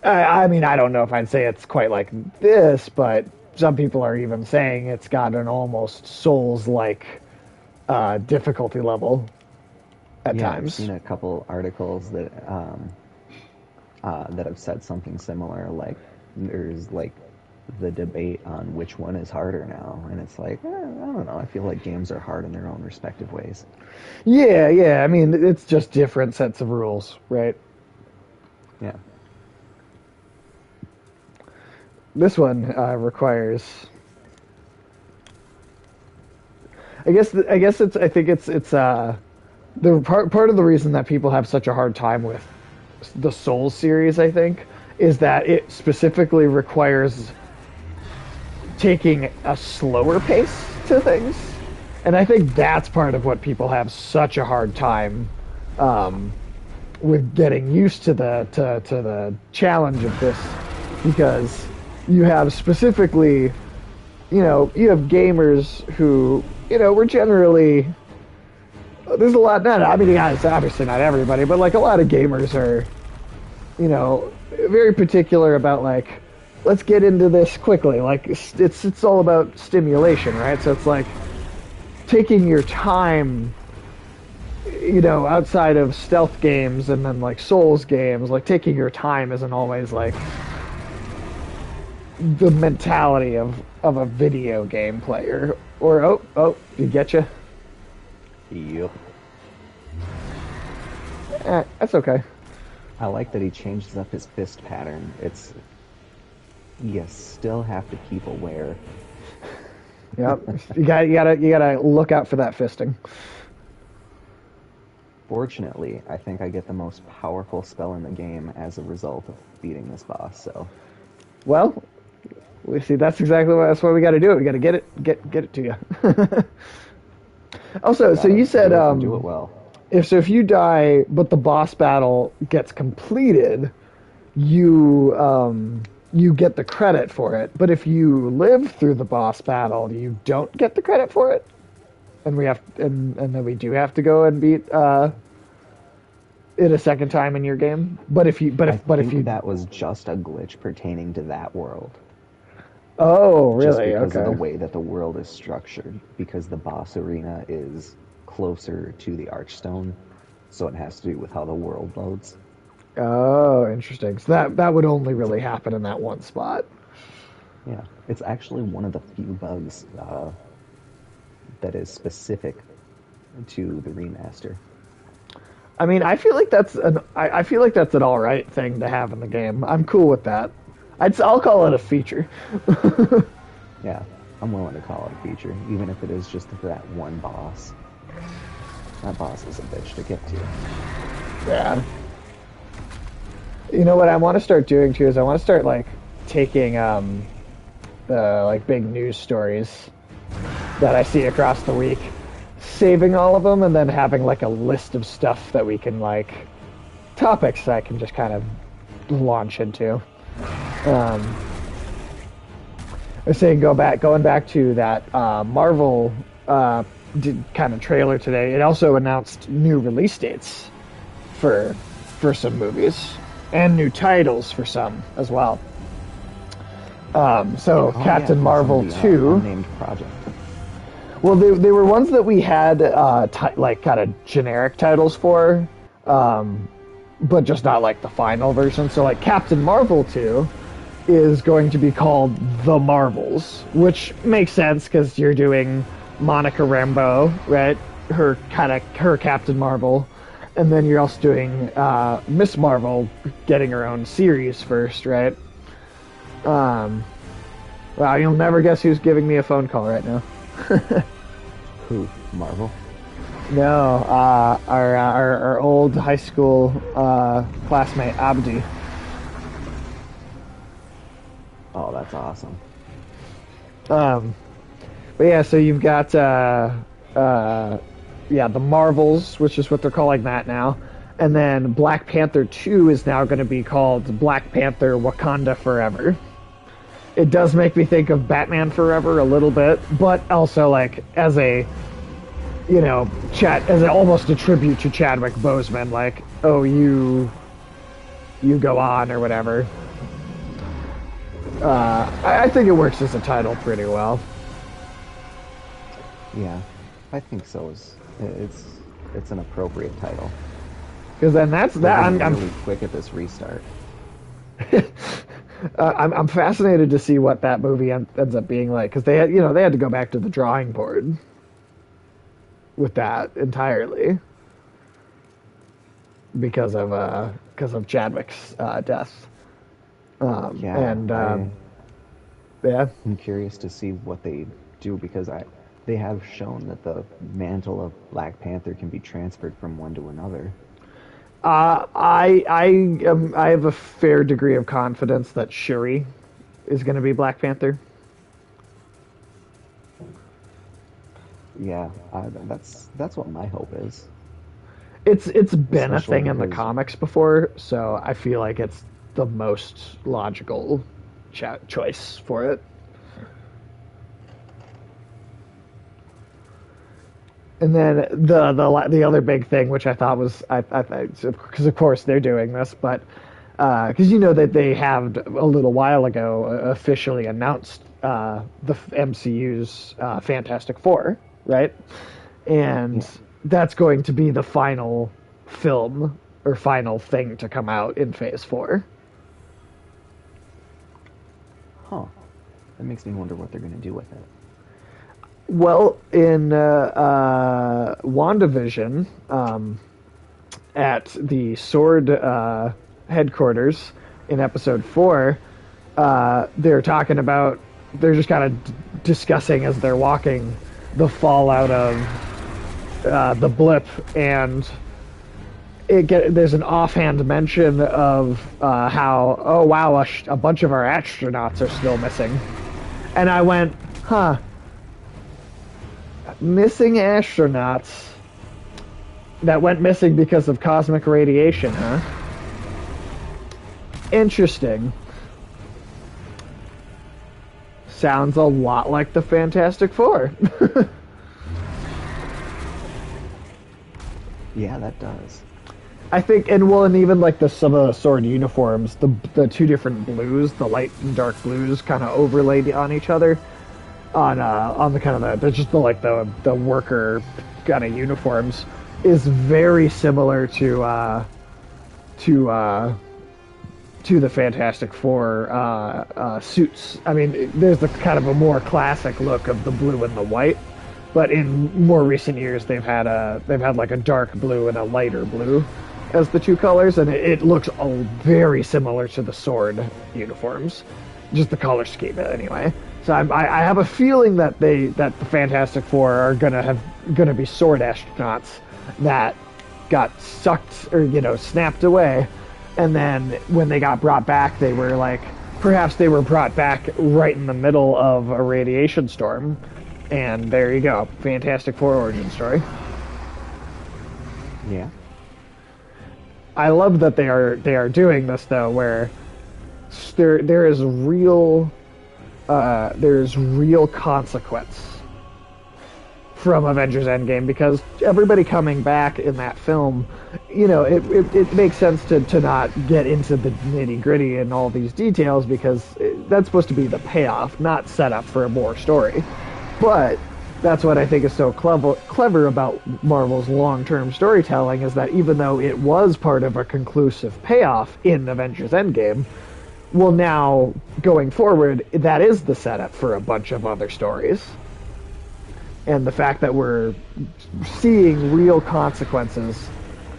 I mean, I don't know if I'd say it's quite like this, but some people are even saying it's got an almost Souls-like difficulty level at times. I've seen a couple articles that that have said something similar. Like, there's like the debate on which one is harder now, and it's like, I don't know. I feel like games are hard in their own respective ways. Yeah. I mean, it's just different sets of rules, right? Yeah. This one requires. I think it's the part of the reason that people have such a hard time with the Souls series, I think, is that it specifically requires taking a slower pace to things, and I think that's part of what people have such a hard time with getting used to the challenge of this, because you have specifically, you have gamers who, we're generally, there's a lot, it's obviously not everybody, but like a lot of gamers are, very particular about like, let's get into this quickly. Like it's all about stimulation, right? So it's like taking your time, outside of stealth games and then like Souls games, like taking your time isn't always like the mentality of a video game player. Or you getcha? Yep. That's okay. I like that he changes up his fist pattern. You still have to keep aware. Yep. You gotta look out for that fisting. Fortunately, I think I get the most powerful spell in the game as a result of beating this boss. So, well, we see that's why we got to do it. We got to get it to you. Also, so you said do it well. If you die, but the boss battle gets completed, you get the credit for it. But if you live through the boss battle, you don't get the credit for it, and then we do have to go and beat it a second time in your game. But if that was just a glitch pertaining to that world. Oh, really? Just because okay. of the way that the world is structured, because the boss arena is closer to the Archstone, so it has to do with how the world loads. Oh, interesting. So that would only really happen in that one spot. Yeah, it's actually one of the few bugs that is specific to the remaster. I mean, I feel like that's an all right thing to have in the game. I'm cool with that. I'll call it a feature. Yeah, I'm willing to call it a feature, even if it is just that one boss. That boss is a bitch to get to. Yeah. You know what I want to start doing too is I want to start like taking the like big news stories that I see across the week, saving all of them and then having like a list of stuff that we can like topics that I can just kind of launch into. I was saying going back to that Marvel did kind of trailer today. It also announced new release dates for some movies and new titles for some as well. So Oh yeah, Captain for some Marvel of the 2. unnamed project. Well, they were ones that we had like kind of generic titles for, but just not like the final version. So like Captain Marvel 2 is going to be called The Marvels, which makes sense because you're doing Monica Rambeau, right? Her Captain Marvel, and then you're also doing Miss Marvel getting her own series first, right? Wow, you'll never guess who's giving me a phone call right now. Who? Marvel? No, our old high school classmate Abdi. Oh, that's awesome. But yeah, so you've got the Marvels, which is what they're calling that now, and then Black Panther 2 is now going to be called Black Panther: Wakanda Forever. It does make me think of Batman Forever a little bit, but also like as a almost a tribute to Chadwick Boseman, like, oh, you go on or whatever. I think it works as a title pretty well. Yeah, I think so. It's an appropriate title. Because then that's They're that. getting I'm really quick at this restart. I'm fascinated to see what that movie ends up being like, because they had to go back to the drawing board with that entirely because of Chadwick's death. Yeah, Yeah, I'm curious to see what they do because they have shown that the mantle of Black Panther can be transferred from one to another. I have a fair degree of confidence that Shuri is going to be Black Panther. Yeah, that's what my hope is. It's been a Especially thing in the because comics before, so I feel like it's the most logical choice for it. And then the other big thing, which I thought was because of course they're doing this, but because that they have a little while ago officially announced the MCU's Fantastic Four, right? And yeah, that's going to be the final film or final thing to come out in Phase 4. huh? That makes me wonder what they're going to do with it. Well, in WandaVision, at the Sword headquarters in episode 4, they're talking about, they're just kind of discussing as they're walking the fallout of the blip, and there's an offhand mention of how, oh wow, a bunch of our astronauts are still missing. And I went, huh. Missing astronauts that went missing because of cosmic radiation, huh? Interesting. Sounds a lot like the Fantastic Four. Yeah, that does. I think, and even like some of the Sword uniforms, the two different blues, the light and dark blues, kind of overlaid on each other. On the kind of just the worker kind of uniforms is very similar to the Fantastic Four suits. I mean, there's the kind of a more classic look of the blue and the white, but in more recent years they've had like a dark blue and a lighter blue as the two colors, and it looks all very similar to the Sword uniforms, just the color scheme anyway. So I have a feeling that the Fantastic Four are gonna be Sword astronauts that got sucked or snapped away, and then when they got brought back, they were like, perhaps they were brought back right in the middle of a radiation storm, and there you go, Fantastic Four origin story. Yeah. I love that they are doing this though, where there is real there's real consequence from Avengers Endgame, because everybody coming back in that film, it makes sense to not get into the nitty gritty and all these details, because that's supposed to be the payoff, not set up for more story. But that's what I think is so clever about Marvel's long-term storytelling, is that even though it was part of a conclusive payoff in Avengers Endgame, well, now going forward, that is the setup for a bunch of other stories. And the fact that we're seeing real consequences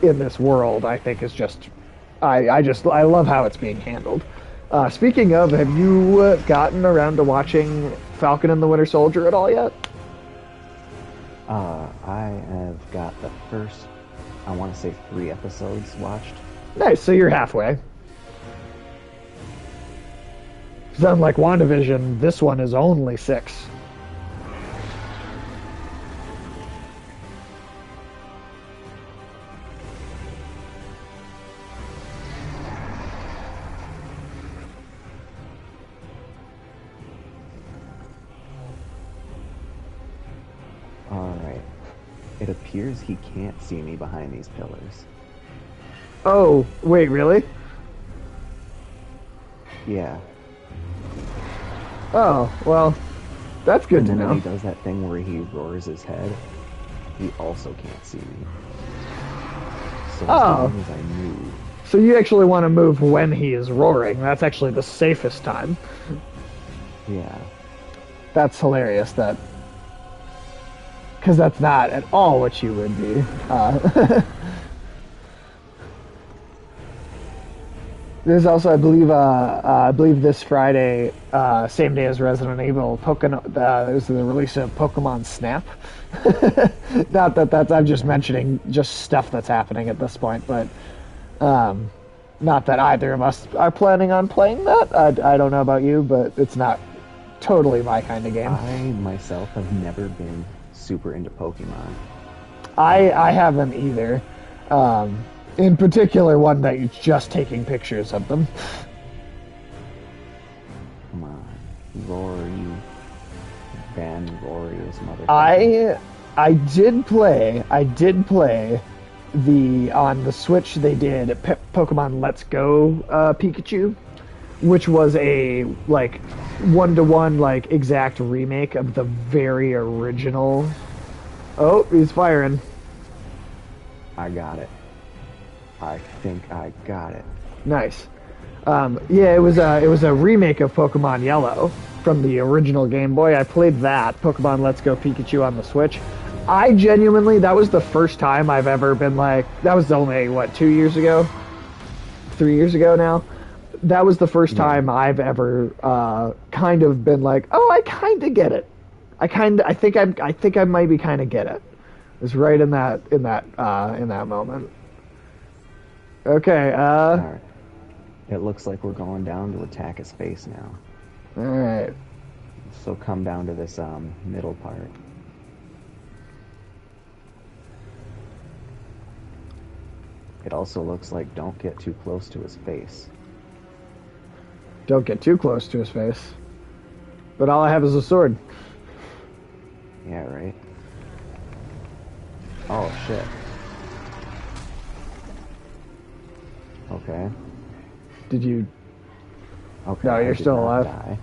in this world, I think, is just, I love how it's being handled. Speaking of, have you gotten around to watching Falcon and the Winter Soldier at all yet? I have got the first, I want to say 3 episodes watched. Nice, so you're halfway. Because unlike WandaVision, this one is only 6. Alright. It appears he can't see me behind these pillars. Oh, wait, really? Yeah. Oh, well, that's good to And then when know. he does that thing where he roars his head, he also can't see me. So as long as I move, So you actually want to move when he is roaring. That's actually the safest time. yeah. That's hilarious, that... Because that's not at all what you would be. There's also, I believe this Friday, same day as Resident Evil, there's the release of Pokemon Snap. Not that I'm just mentioning just stuff that's happening at this point, but not that either of us are planning on playing that. I don't know about you, but it's not totally my kind of game. I myself have never been super into Pokemon. I haven't either. In particular, one that you're just taking pictures of them. Come on. Roar, you Van-glorious motherfucker. I did play on the Switch. They did Pokemon Let's Go Pikachu, which was a like 1-to-1 like exact remake of the very original. Oh, he's firing. I got it. I think I got it. Nice. Yeah, it was a remake of Pokemon Yellow from the original Game Boy. I played that, Pokemon Let's Go Pikachu, on the Switch. I genuinely, that was the first time I've ever been like, that was only, what, 2 years ago? 3 years ago now? That was the first time I've ever kind of been like, oh, I kind of get it. I think I maybe kind of get it. It was right in that moment. Okay, Alright. It looks like we're going down to attack a space now. alright. So come down to this middle part. It also looks like don't get too close to his face. Don't get too close to his face. But all I have is a sword. Yeah, right? Oh, shit. Okay. Did you... Okay. No, I you're did still not alive. die.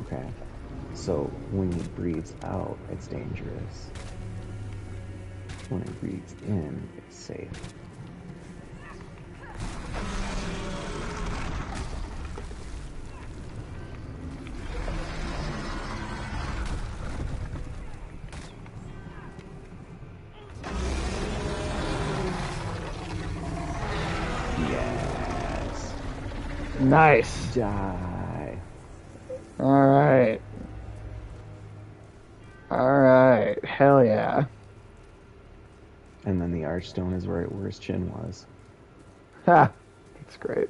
Okay. So when he breathes out, it's dangerous. When he breathes in, it's safe. Yes. Nice. Die. Alright. Alright. Hell yeah. And then the Archstone is right where his chin was. Ha, that's great.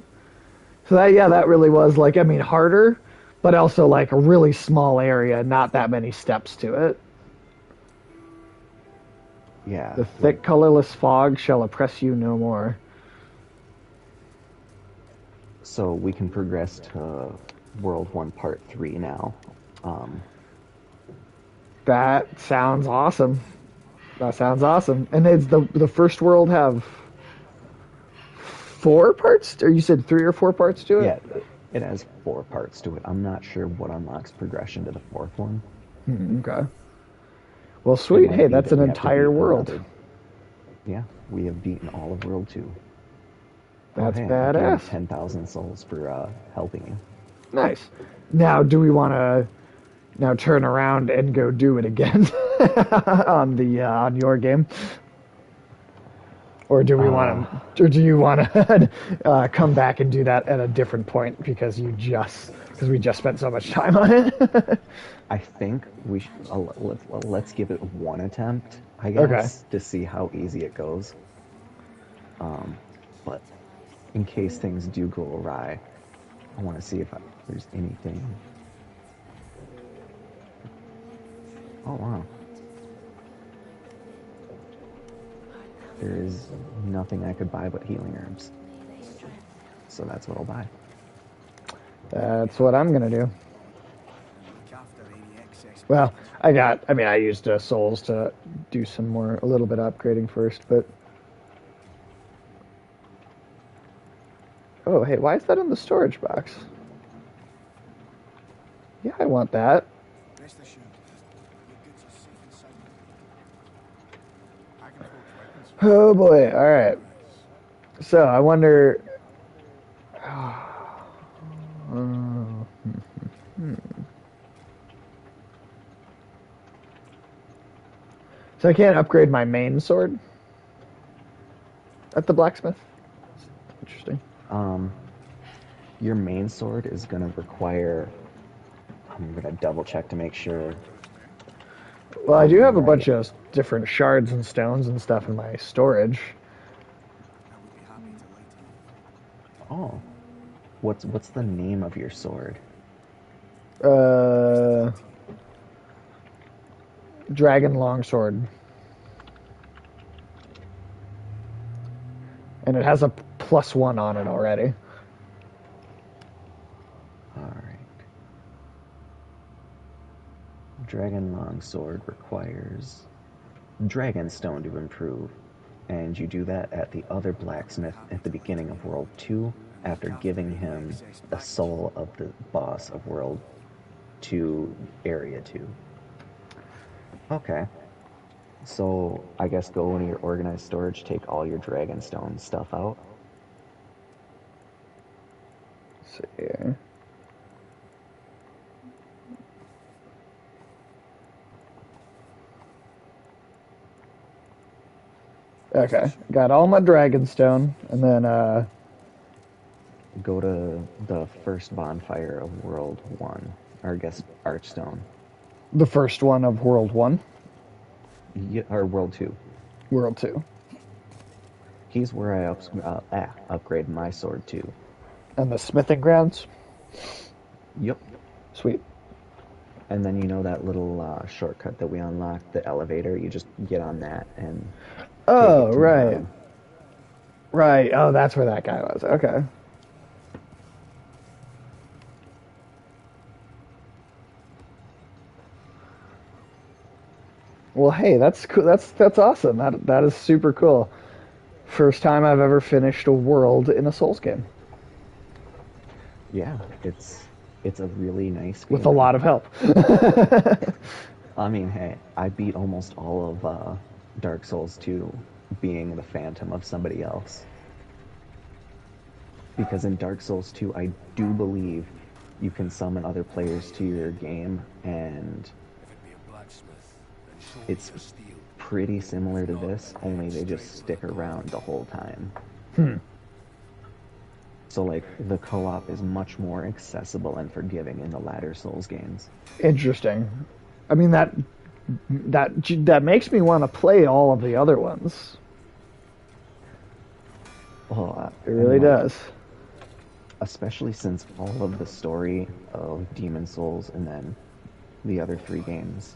So that yeah, that really was like I mean harder, but also like a really small area, not that many steps to it. Yeah, The like, thick, colorless fog shall oppress you no more. so we can progress to World 1 Part 3 now. Um, That sounds awesome. That sounds awesome. And it's the first world have four parts, or you said three or four parts to it? yeah, it has 4 parts to it. I'm not sure what unlocks progression to the fourth one. Okay. Well, It sweet. might Hey, be that's that an we have to entire beat world. another. Yeah, we have beaten all of World 2. Oh, That's hey, I gave you badass. 10,000 souls for helping you. Nice. Now, do we want to now turn around and go do it again on the on your game, or do we Uh, want to, or do you want to come back and do that at a different point because because we just spent so much time on it? I think let's give it one attempt, I Okay. guess, to see how easy it goes. Um, but in case things do go awry, I want to see if there's anything. Oh wow, there is nothing I could buy but healing herbs, so that's what I'll buy. That's what I'm gonna do. Look after any excess Well, casualties. I mean, I used souls to do some more, a little bit of upgrading first, but. Oh, hey, why is that in the storage box? Yeah, I want that. Rest assured, your goods are safe and sound. I can forge weapons for you. Oh boy, alright. Price. So, I wonder. So, I can't upgrade my main sword at the blacksmith? Interesting. Um, your main sword is gonna require. I'm gonna double check to make sure Well, I do I'm have a right. bunch of different shards and stones and stuff in my storage. I would be happy to lighten you. Oh, what's the name of your sword? Rest Uh, easy, team. Dragon longsword. And it has a +1 on it already. All right. Dragon Longsword requires Dragonstone to improve, and you do that at the other blacksmith Happy at the to beginning lighten of you. World 2 And look after after giving any him excess the baggage. soul of the boss of World 2 Area 2. Okay, so I guess go into your organized storage, take all your Dragonstone stuff out. Let's see here. Rest Okay, assured, got all my dragonstone, and then Go to the first bonfire of World 1, or I guess Archstone, the first one of World 1, or World 2. World 2, He's where I upgrade my sword too. and the smithing grounds. Yep. Sweet. And then you know that little shortcut that we unlocked, the elevator. You just get on that and take Oh, it to the right. Right. Oh, that's where that guy was. Okay. Well, hey, that's cool. That's awesome. That is super cool. First time I've ever finished a world in a Souls game Yeah. It's a really nice with a feeling. lot of help. I mean, hey, I beat almost all of Dark Souls 2 being the phantom of somebody else. Because in Dark Souls 2, I do believe you can summon other players to your game, and if it be a blacksmith, then show me it's your steel. pretty If similar to not, this, then only head they just straight for the stick around gold. the whole time. So like the co-op is much more accessible and forgiving in the latter Souls games. Interesting. I mean that makes me want to play all of the other ones. Well, It and really like, does. especially since all of the story of Demon Souls and then the other three games,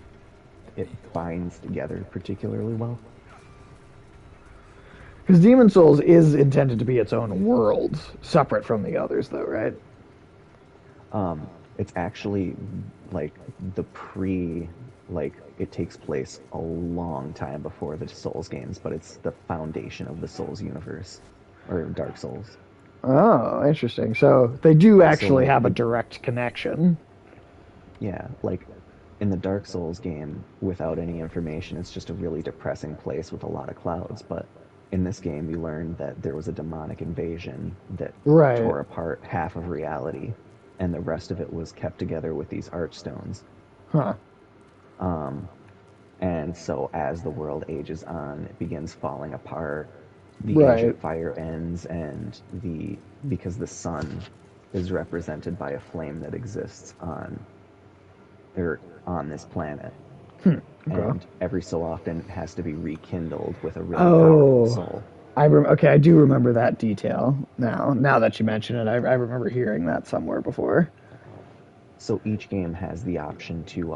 it binds together particularly well. Because Demon Souls is intended to be its own world, separate from the others, though, right? It's actually like the pre, like it takes place a long time before the Souls games, but it's the foundation of the Souls universe or Dark Souls. Oh, interesting. So they do So actually like have a the direct connection. yeah, like in the Dark Souls game, without any information, it's just a really depressing place with a lot of clouds. But in this game, you learn that there was a demonic invasion that Right. tore apart half of reality, and the rest of it was kept together with these archstones. Huh. And so as the world ages on, it begins falling apart. The age of Right. fire ends, and the because the sun is represented by a flame that exists on this planet, Okay. and every so often it has to be rekindled with a really powerful Oh, soul. okay. I do remember that detail now. Now that you mention it, I remember hearing that somewhere before. So each game has the option to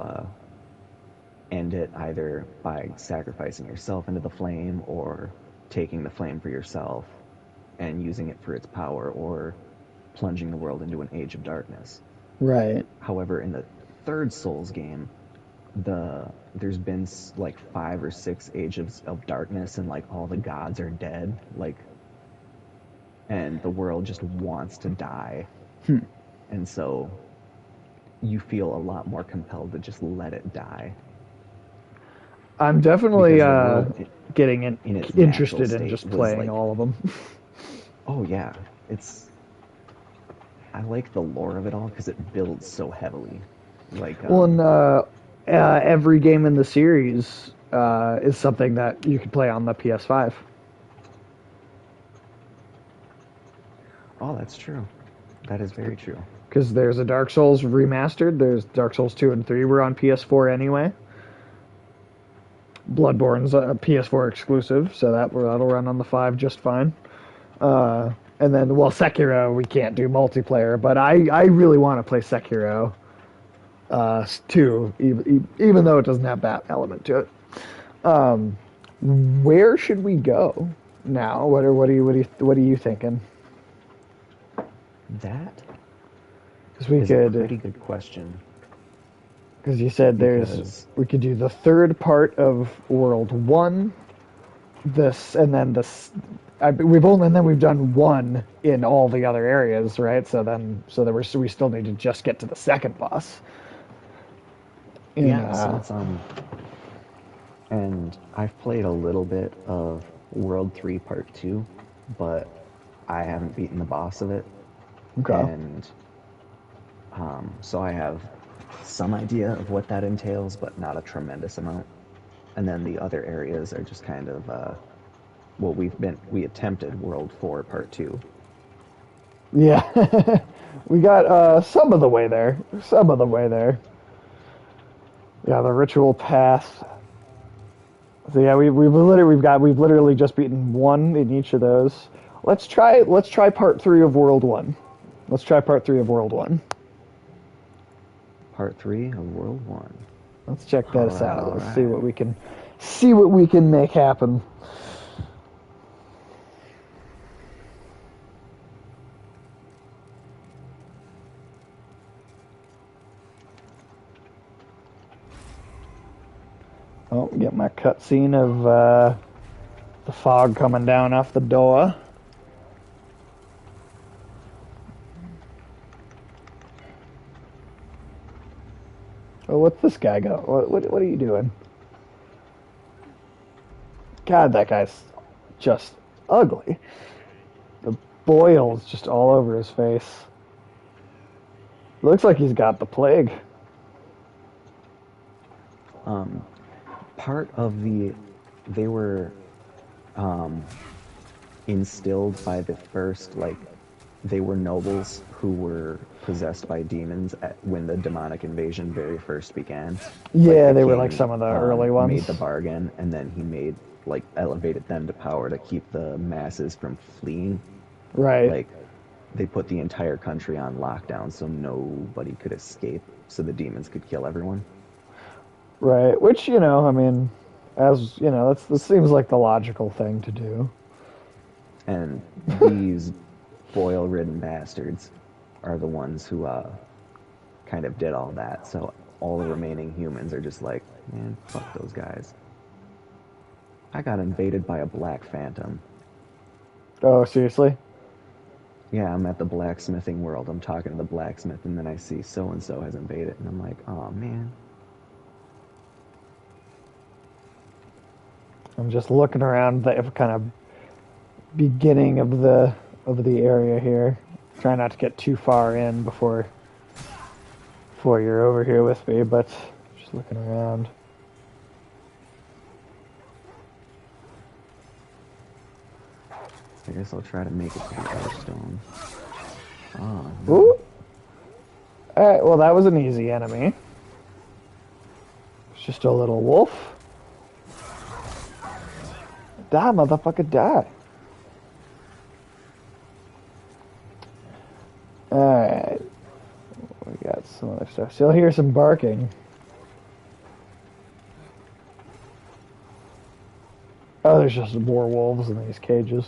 end it either by sacrificing yourself into the flame or taking the flame for yourself and using it for its power or plunging the world into an age of darkness. Right. However, in the third Souls game, there's been like 5 or 6 ages of darkness and like all the gods are dead, like, and the world just wants to die. And so you feel a lot more compelled to just let it die I'm definitely because the world getting in its natural interested in state just was playing like, all of them. oh yeah, it's I like the lore of it all because it builds so heavily. Like, Well, and every game in the series is something that you can play on the PS5. oh, that's true. That is very true. Because there's a Dark Souls remastered. There's Dark Souls 2 and 3 were on PS4 anyway. Bloodborne's a PS4 exclusive, so that'll run on the 5 just fine. And then, well, Sekiro, we can't do multiplayer, but I really want to play Sekiro 2, even though it doesn't have that element to it. Where should we go now? What are you thinking? That Because we is a could, pretty good question because you said because we could do the third part of World 1, this, and then this. We've done one in all the other areas, right? So we still need to just get to the second boss. In yeah, so it's and I've played a little bit of World 3 Part 2, but I haven't beaten the boss of it, okay, and so I have some idea of what that entails, but not a tremendous amount. And then the other areas are just kind of well, we attempted World 4 Part 2. yeah, we got some of the way there. Some of the way there. Yeah, the ritual path. So yeah, we've literally just beaten one in each of those. Let's try part 3 of World 1. Let's try part 3 of World 1. Part 3 of World 1. Let's check All this right, out. all Let's see right. what we can make happen. Oh, get my cutscene of the fog coming down off the door. Oh, what's this guy go? What are you doing? God, that guy's just ugly. The boils just all over his face. Looks like he's got the plague. Um, Part of they were um, instilled by the first like they were nobles who were possessed by demons when the demonic invasion very first began. Like Yeah, the they were like king some of the early made the ones. bargain, and then he made like elevated them to power to keep the masses from fleeing. Right. Like they put the entire country on lockdown so nobody could escape, so the demons could kill everyone. Right. Which, I mean, as that seems like the logical thing to do. And these boil-ridden bastards are the ones who kind of did all that. So all the remaining humans are just like, man, fuck those guys. I got invaded by a black phantom. Oh, seriously? Yeah, I'm at the blacksmithing world. I'm talking to the blacksmith, and then I see so and so has invaded, and I'm like, oh man. I'm just looking around the kind of beginning of the area here. Try not to get too far in before you're over here with me, but just looking around. I guess I'll try to make it to the Archstone. Oh Ooh. no. Alright, well that was an easy enemy. It's just a little wolf. Die, motherfucker, die. Alright. We got some other stuff. Still hear some barking. Oh, there's just more wolves in these cages.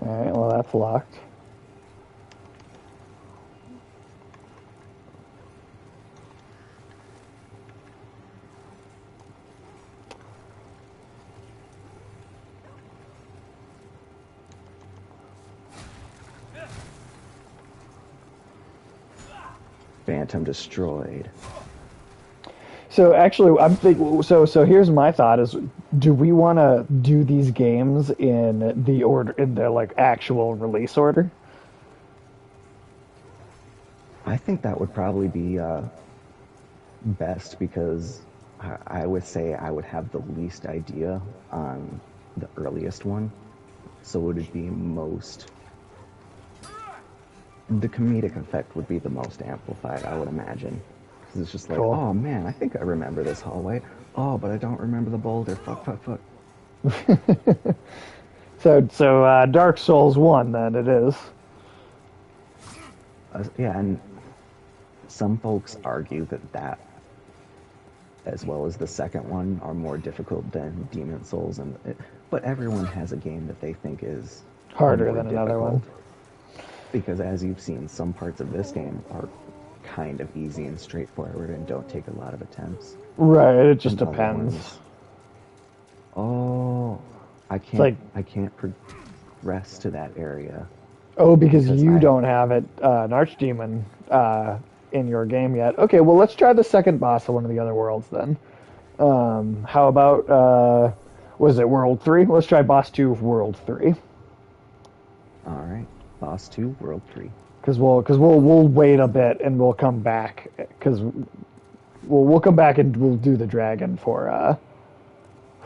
Alright, well that's locked. Phantom destroyed. So actually, I'm thinking. So here's my thought: is do we want to do these games in the order, in the like actual release order? I think that would probably be best because I would say I would have the least idea on the earliest one. So would it be most the comedic effect would be the most amplified, I would imagine. Because it's just like, Cool. oh man, I think I remember this hallway. Oh, but I don't remember the boulder. Fuck, fuck, fuck. So Dark Souls 1, then it is. Yeah, and some folks argue that that, as well as the second one, are more difficult than Demon Souls, but everyone has a game that they think is Harder more than another one. difficult. Because as you've seen, some parts of this game are kind of easy and straightforward and don't take a lot of attempts. Right. It just And other depends. ones, oh, It's like, I can't progress to that area oh, because because you I don't have it, an archdemon in your game yet. Okay, well let's try the second boss of one of the other worlds then. How about was it World 3? Let's try boss 2 of World 3. all right, boss 2, world 3. We'll wait a bit and we'll come back because we'll come back and we'll do the dragon for on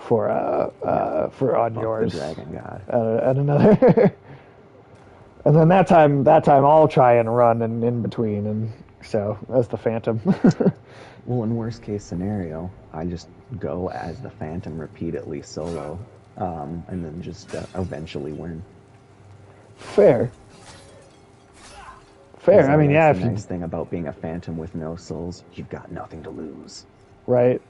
Fuck yours the dragon god. at another. And then that time I'll try and run in between, and so as the Phantom. Well, in worst case scenario, I just go as the Phantom repeatedly solo, and then just eventually win. Fair. Because Fair. I mean, that's yeah, the if you nice thing about being a Phantom with no souls. You've got nothing to lose. right.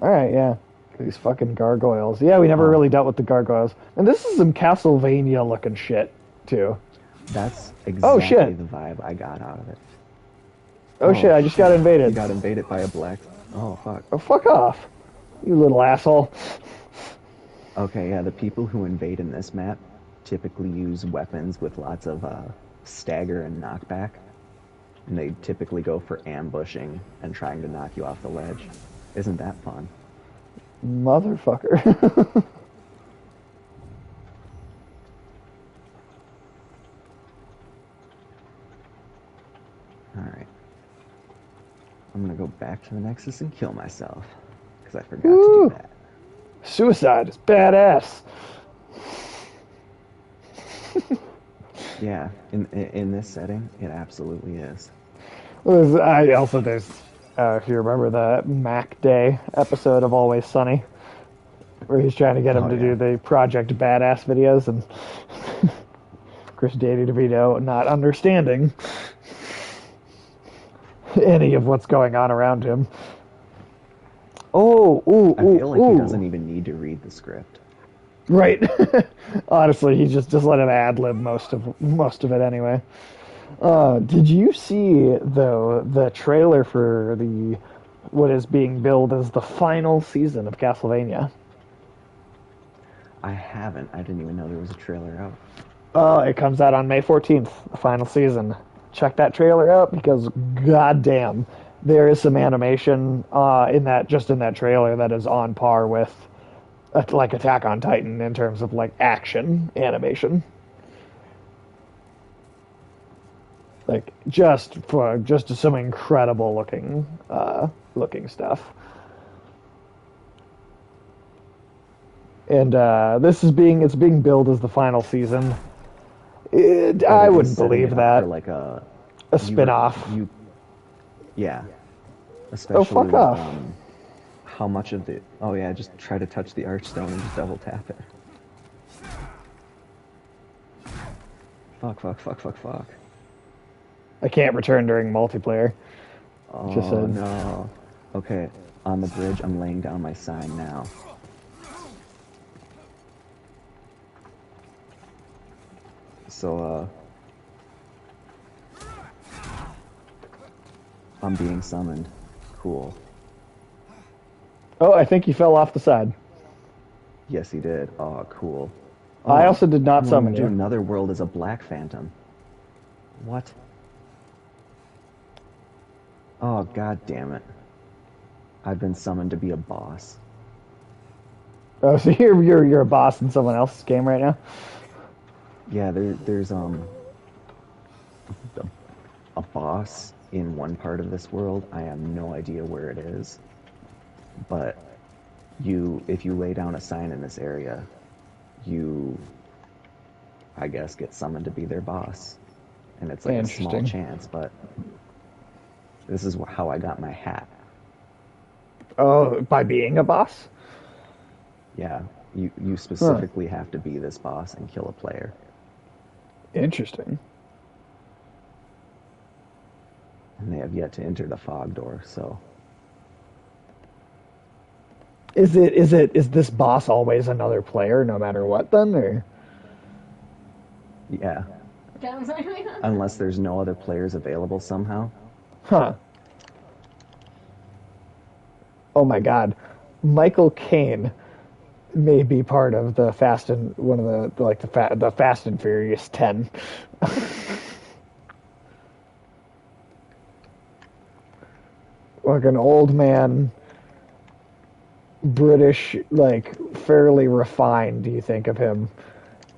All right, yeah. These fucking gargoyles. Yeah, we never Oh, really dealt with the gargoyles. And this is some Castlevania looking shit too. that's Oh exactly shit. the vibe I got out of it. Oh shit, Oh I just got shit. You invaded. got invaded by a black. Oh fuck. Oh fuck off. You little asshole. Okay, yeah, the people who invade in this map typically use weapons with lots of stagger and knockback. And they typically go for ambushing and trying to knock you off the ledge. Isn't that fun? Motherfucker. Alright. I'm gonna go back to the Nexus and kill myself. because I forgot to do Woo! that. Suicide is badass. Yeah, in this setting, it absolutely is. I also there's if you remember the Mac Day episode of Always Sunny, where he's trying to get him Oh to do yeah. the Project Badass videos, and Chris Danny DeVito not understanding any of what's going on around him. Oh, ooh, I ooh, feel like he ooh. doesn't even need to read the script. Right. Honestly, he just let him ad lib most of it anyway. Did you see though the trailer for the what is being billed as the final season of Castlevania? I haven't. I didn't even know there was a trailer out. Oh, it comes out on May 14th, the final season. Check that trailer out because goddamn, there is some animation in that trailer that is on par with like Attack on Titan in terms of like action animation. Like just some incredible looking stuff. And it's being billed as the final season. Oh, I they're wouldn't just setting believe it up for that. like a A you were spin-off. you yeah, Oh, especially fuck with off. how much of the oh yeah, just try to touch the archstone and just double tap it. Fuck, fuck, fuck, fuck, fuck. I can't return during multiplayer. It just Oh says, no. Okay, on the bridge, I'm laying down my sign now. So I'm being summoned. Cool. oh, I think you fell off the side. Yes, he did. Oh, cool. I Oh, also did not I'm going summon into you. another world as a Black Phantom. What? Oh, god damn it. I've been summoned to be a boss. Oh, so you're a boss in someone else's game right now? Yeah, there's a, a boss in one part of this world. I have no idea where it is, but if you lay down a sign in this area, you I guess get summoned to be their boss. And it's like a small Interesting. chance, but this is how I got my hat. Oh, by being a boss? Yeah, you Huh. specifically have to be this boss and kill a player. Interesting. And they have yet to enter the fog door, so Is this boss always another player no matter what then or yeah. Unless there's no other players available somehow. huh. Oh my god. Michael Caine may be part of the Fast and one of the like the Fast and Furious 10. Like an old man British, like fairly refined. Do you think of him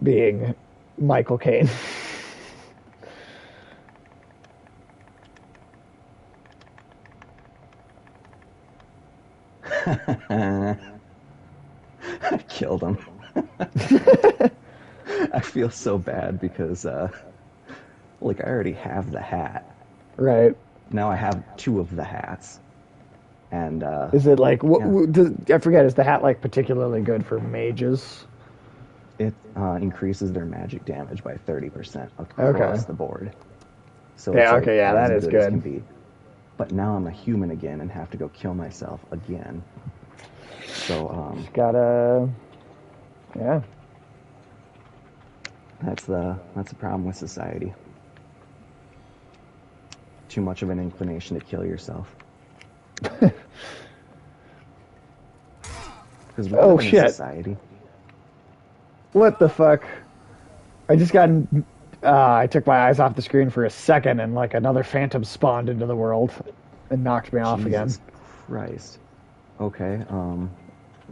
being Michael Caine? I killed him. I feel so bad because like I already have the hat. Right? Now I have two of the hats. And Is it like yeah, I forget? Is the hat like particularly good for mages? it increases their magic damage by 30% Okay. across the board. So it's Yeah. like Okay. Yeah, as that is good as can good. be. But now I'm a human again and have to go kill myself again. So Just gotta. Yeah. that's the problem with society. Too much of an inclination to kill yourself. Because we Oh live in a shit! society. What the fuck? I just got. I took my eyes off the screen for a second, and like another phantom spawned into the world and knocked me off again. Jesus Christ. Okay.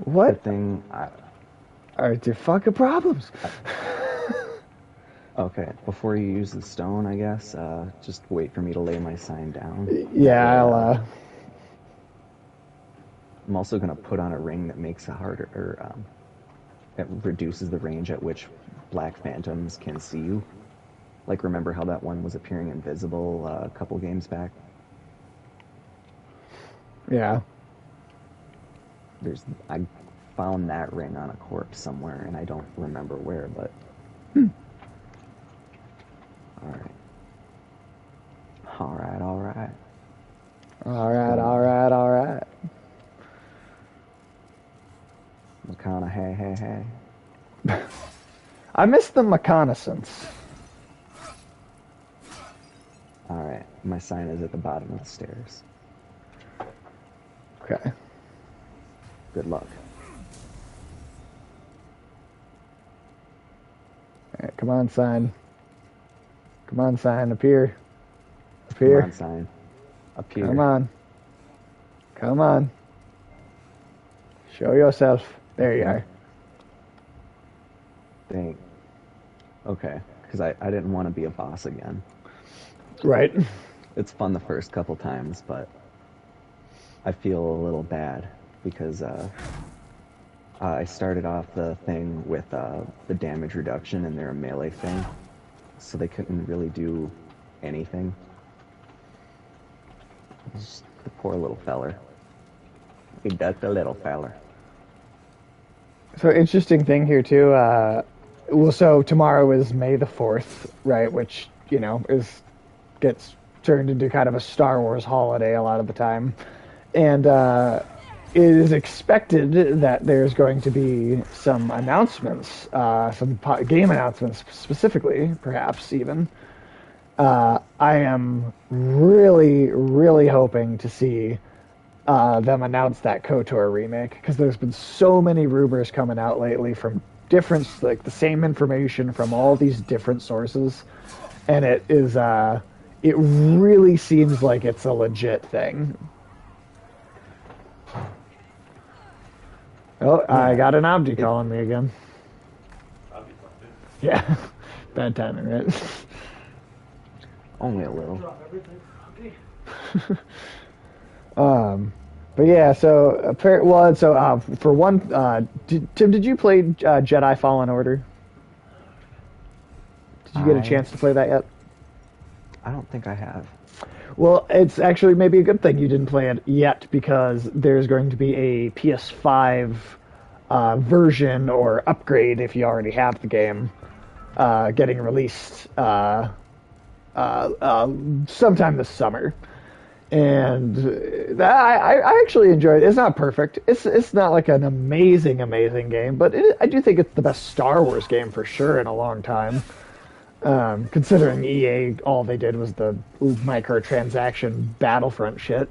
What Good thing. are the fucking problems? Okay. Before you use the stone, I guess. Just wait for me to lay my sign down. That Yeah, way. I'll. I'm also gonna put on a ring that makes it harder, or it reduces the range at which black phantoms can see you. Like, remember how that one was appearing invisible a couple games back? Yeah. I found that ring on a corpse somewhere, and I don't remember where, but all right, all right, all right. All right, all Um, right, all right. McConaughey, hey, hey. I miss the reconnaissance. All right, my sign is at the bottom of the stairs. Okay. Good luck. All right, come on, sign. Come on, sign. Appear. Come on, Appear. sign. Up Come here. on. Come on. Show yourself. There you Okay. are. Thank. Okay, because I didn't want to be a boss again. Right. It's fun the first couple times, but I feel a little bad because I started off the thing with the damage reduction and they're a melee thing, so they couldn't really do anything. Just the poor little feller. He ducked the little feller. So interesting thing here too. Well, so tomorrow is May the 4th, right? Which is gets turned into kind of a Star Wars holiday a lot of the time, and it is expected that there's going to be some announcements, game announcements specifically, perhaps even. I am really, really hoping to see them announce that KOTOR remake because there's been so many rumors coming out lately from different, like the same information from all these different sources, and it really seems like it's a legit thing. Oh, I Yeah, got an Abdi it calling me again. Yeah, bad timing, right? only a little. But yeah, so for one, Tim, did you play Jedi Fallen Order? Did you get a I chance to play that yet? I don't think I have. Well, it's actually maybe a good thing you didn't play it yet because there's going to be a PS5 version or upgrade if you already have the game getting released sometime this summer. And I actually enjoyed it. It's not perfect. It's not like an amazing game, but I do think it's the best Star Wars game for sure in a long time. Considering EA, all they did was the microtransaction Battlefront shit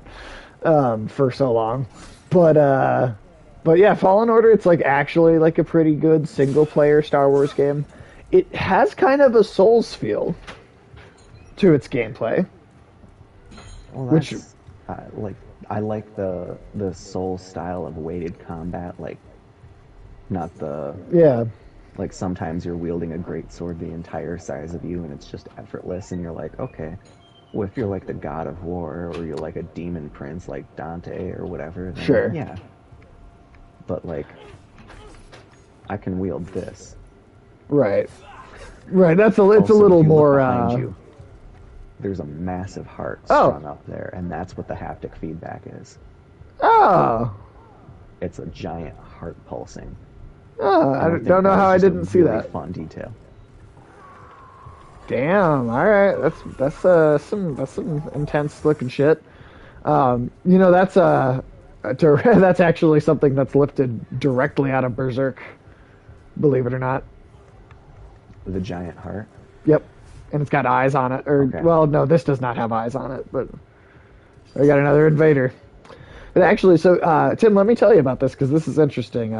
for so long. But yeah, Fallen Order, it's like actually like a pretty good single player Star Wars game. It has kind of a Souls feel to its gameplay, Well, which that's like I like the soul style of weighted combat, like not the yeah, like sometimes you're wielding a great sword the entire size of you and it's just effortless and you're like, okay, well if you're like the god of war or you're like a demon prince like Dante or whatever, then sure, yeah. But like I can wield this. right, right. It's a Also, little if you look more. behind you, there's a massive heart Oh, strung up there, and that's what the haptic feedback is. oh, It's a giant heart pulsing. oh! And I I don't think know that how is I just a didn't see really that. fun detail. Damn. All right. That's some intense looking shit. That's that's actually something that's lifted directly out of Berserk. Believe it or not. The giant heart. Yep. And it's got eyes on it. Or Okay. well, no, this does not have eyes on it. But we got another invader. But actually, so Tim, let me tell you about this because this is interesting.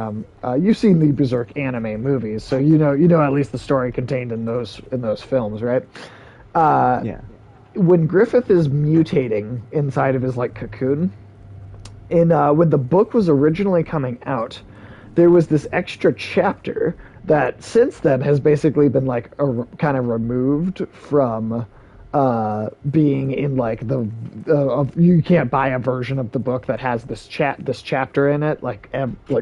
You've seen the Berserk anime movies, so you know at least the story contained in those films, right? Yeah. When Griffith is mutating inside of his like cocoon, in when the book was originally coming out, there was this extra chapter that since then has basically been like kind of removed from being in like the you can't buy a version of the book that has this chapter in it like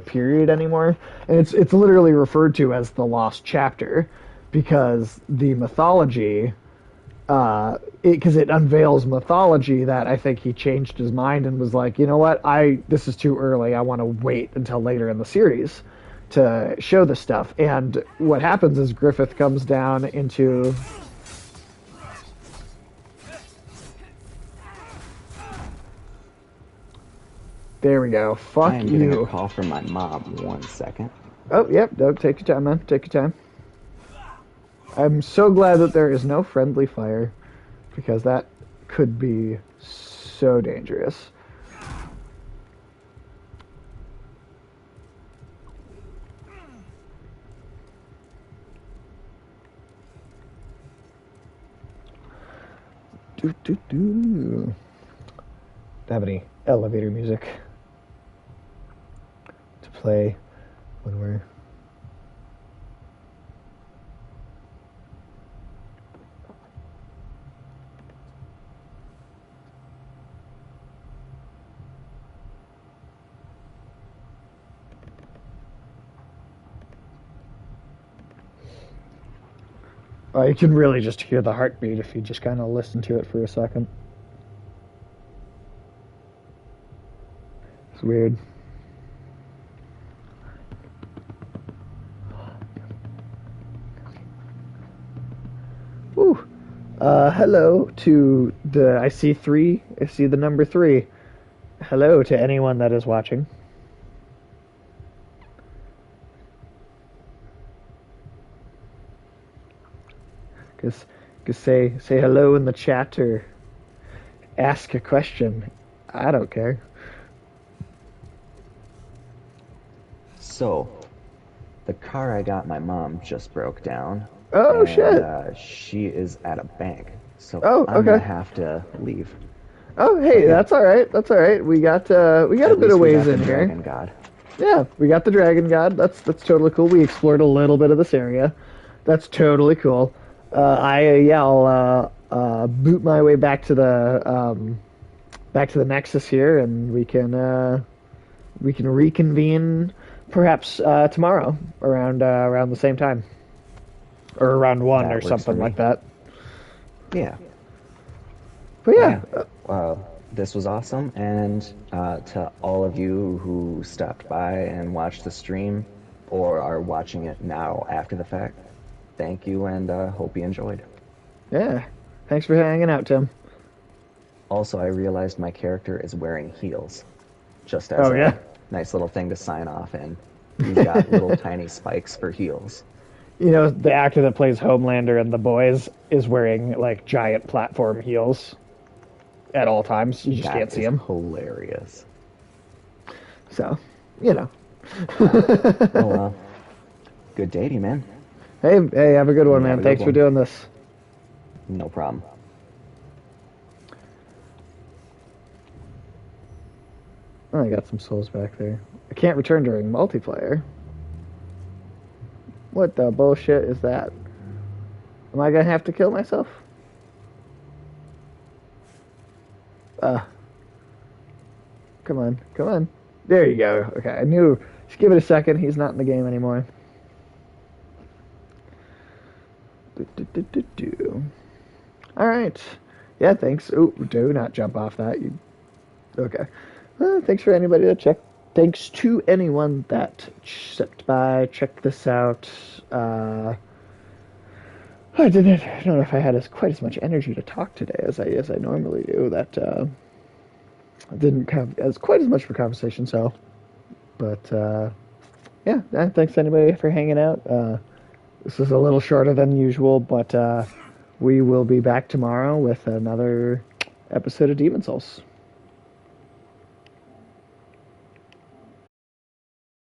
period anymore, and it's literally referred to as the lost chapter because the mythology because it unveils mythology that I think he changed his mind and was like, you know what, I this is too early. I want to wait until later in the series to show this stuff. And what happens is Griffith comes down into there we go. I Fuck am getting a you. call from my mom. 1 second. Oh, yep. No, take your time, man. Take your time. I'm so glad that there is no friendly fire because that could be so dangerous. Do do do. Do I have any elevator music to play when we're you can really just hear the heartbeat if you just kind of listen to it for a second. It's weird. Woo. Hello to the. I see three. I see the number 3. Hello to anyone that is watching. Just say hello in the chat or ask a question. I don't care. So, the car I got my mom just broke down. Oh And shit. she is at a bank. So Oh, I'm gonna okay. have to leave. Oh But hey, yeah, that's all right. That's all right. We got a at bit of least we ways got the in here. Dragon God. Yeah, we got the Dragon God. That's totally cool. We explored a little bit of this area. That's totally cool. I'll boot my way back to the Nexus here, and we can reconvene perhaps tomorrow around the same time or around 1 or That works for something like me. that. Yeah. But But yeah, yeah, this was awesome. And to all of you who stopped by and watched the stream or are watching it now after the fact, thank you and hope you enjoyed. yeah. Thanks for hanging out, Tim. Also, I realized my character is wearing heels, just as Oh yeah. a nice little thing to sign off in. He's got little tiny spikes for heels. You know, the actor that plays Homelander in The Boys is wearing like giant platform heels at all times. You just That can't see is him. hilarious. So, you know. Well, good day to you, man. Hey, have a good one, You have man. a good Thanks for one. doing this. No problem. Oh, I got some souls back there. I can't return during multiplayer. What the bullshit is that? Am I gonna have to kill myself? Uh, come on, come on. There you go. Okay, I knew. Just give it a second. He's not in the game anymore. Do. All right. Yeah, thanks. Oh, do not jump off that. You okay? Thanks for anybody that checked. Thanks to anyone that stepped by, checked this out. I don't know if I had quite as much energy to talk today as I normally do. That I didn't have as quite as much for conversation. So, but yeah, thanks to anybody for hanging out. This is a little shorter than usual, but we will be back tomorrow with another episode of Demon Souls.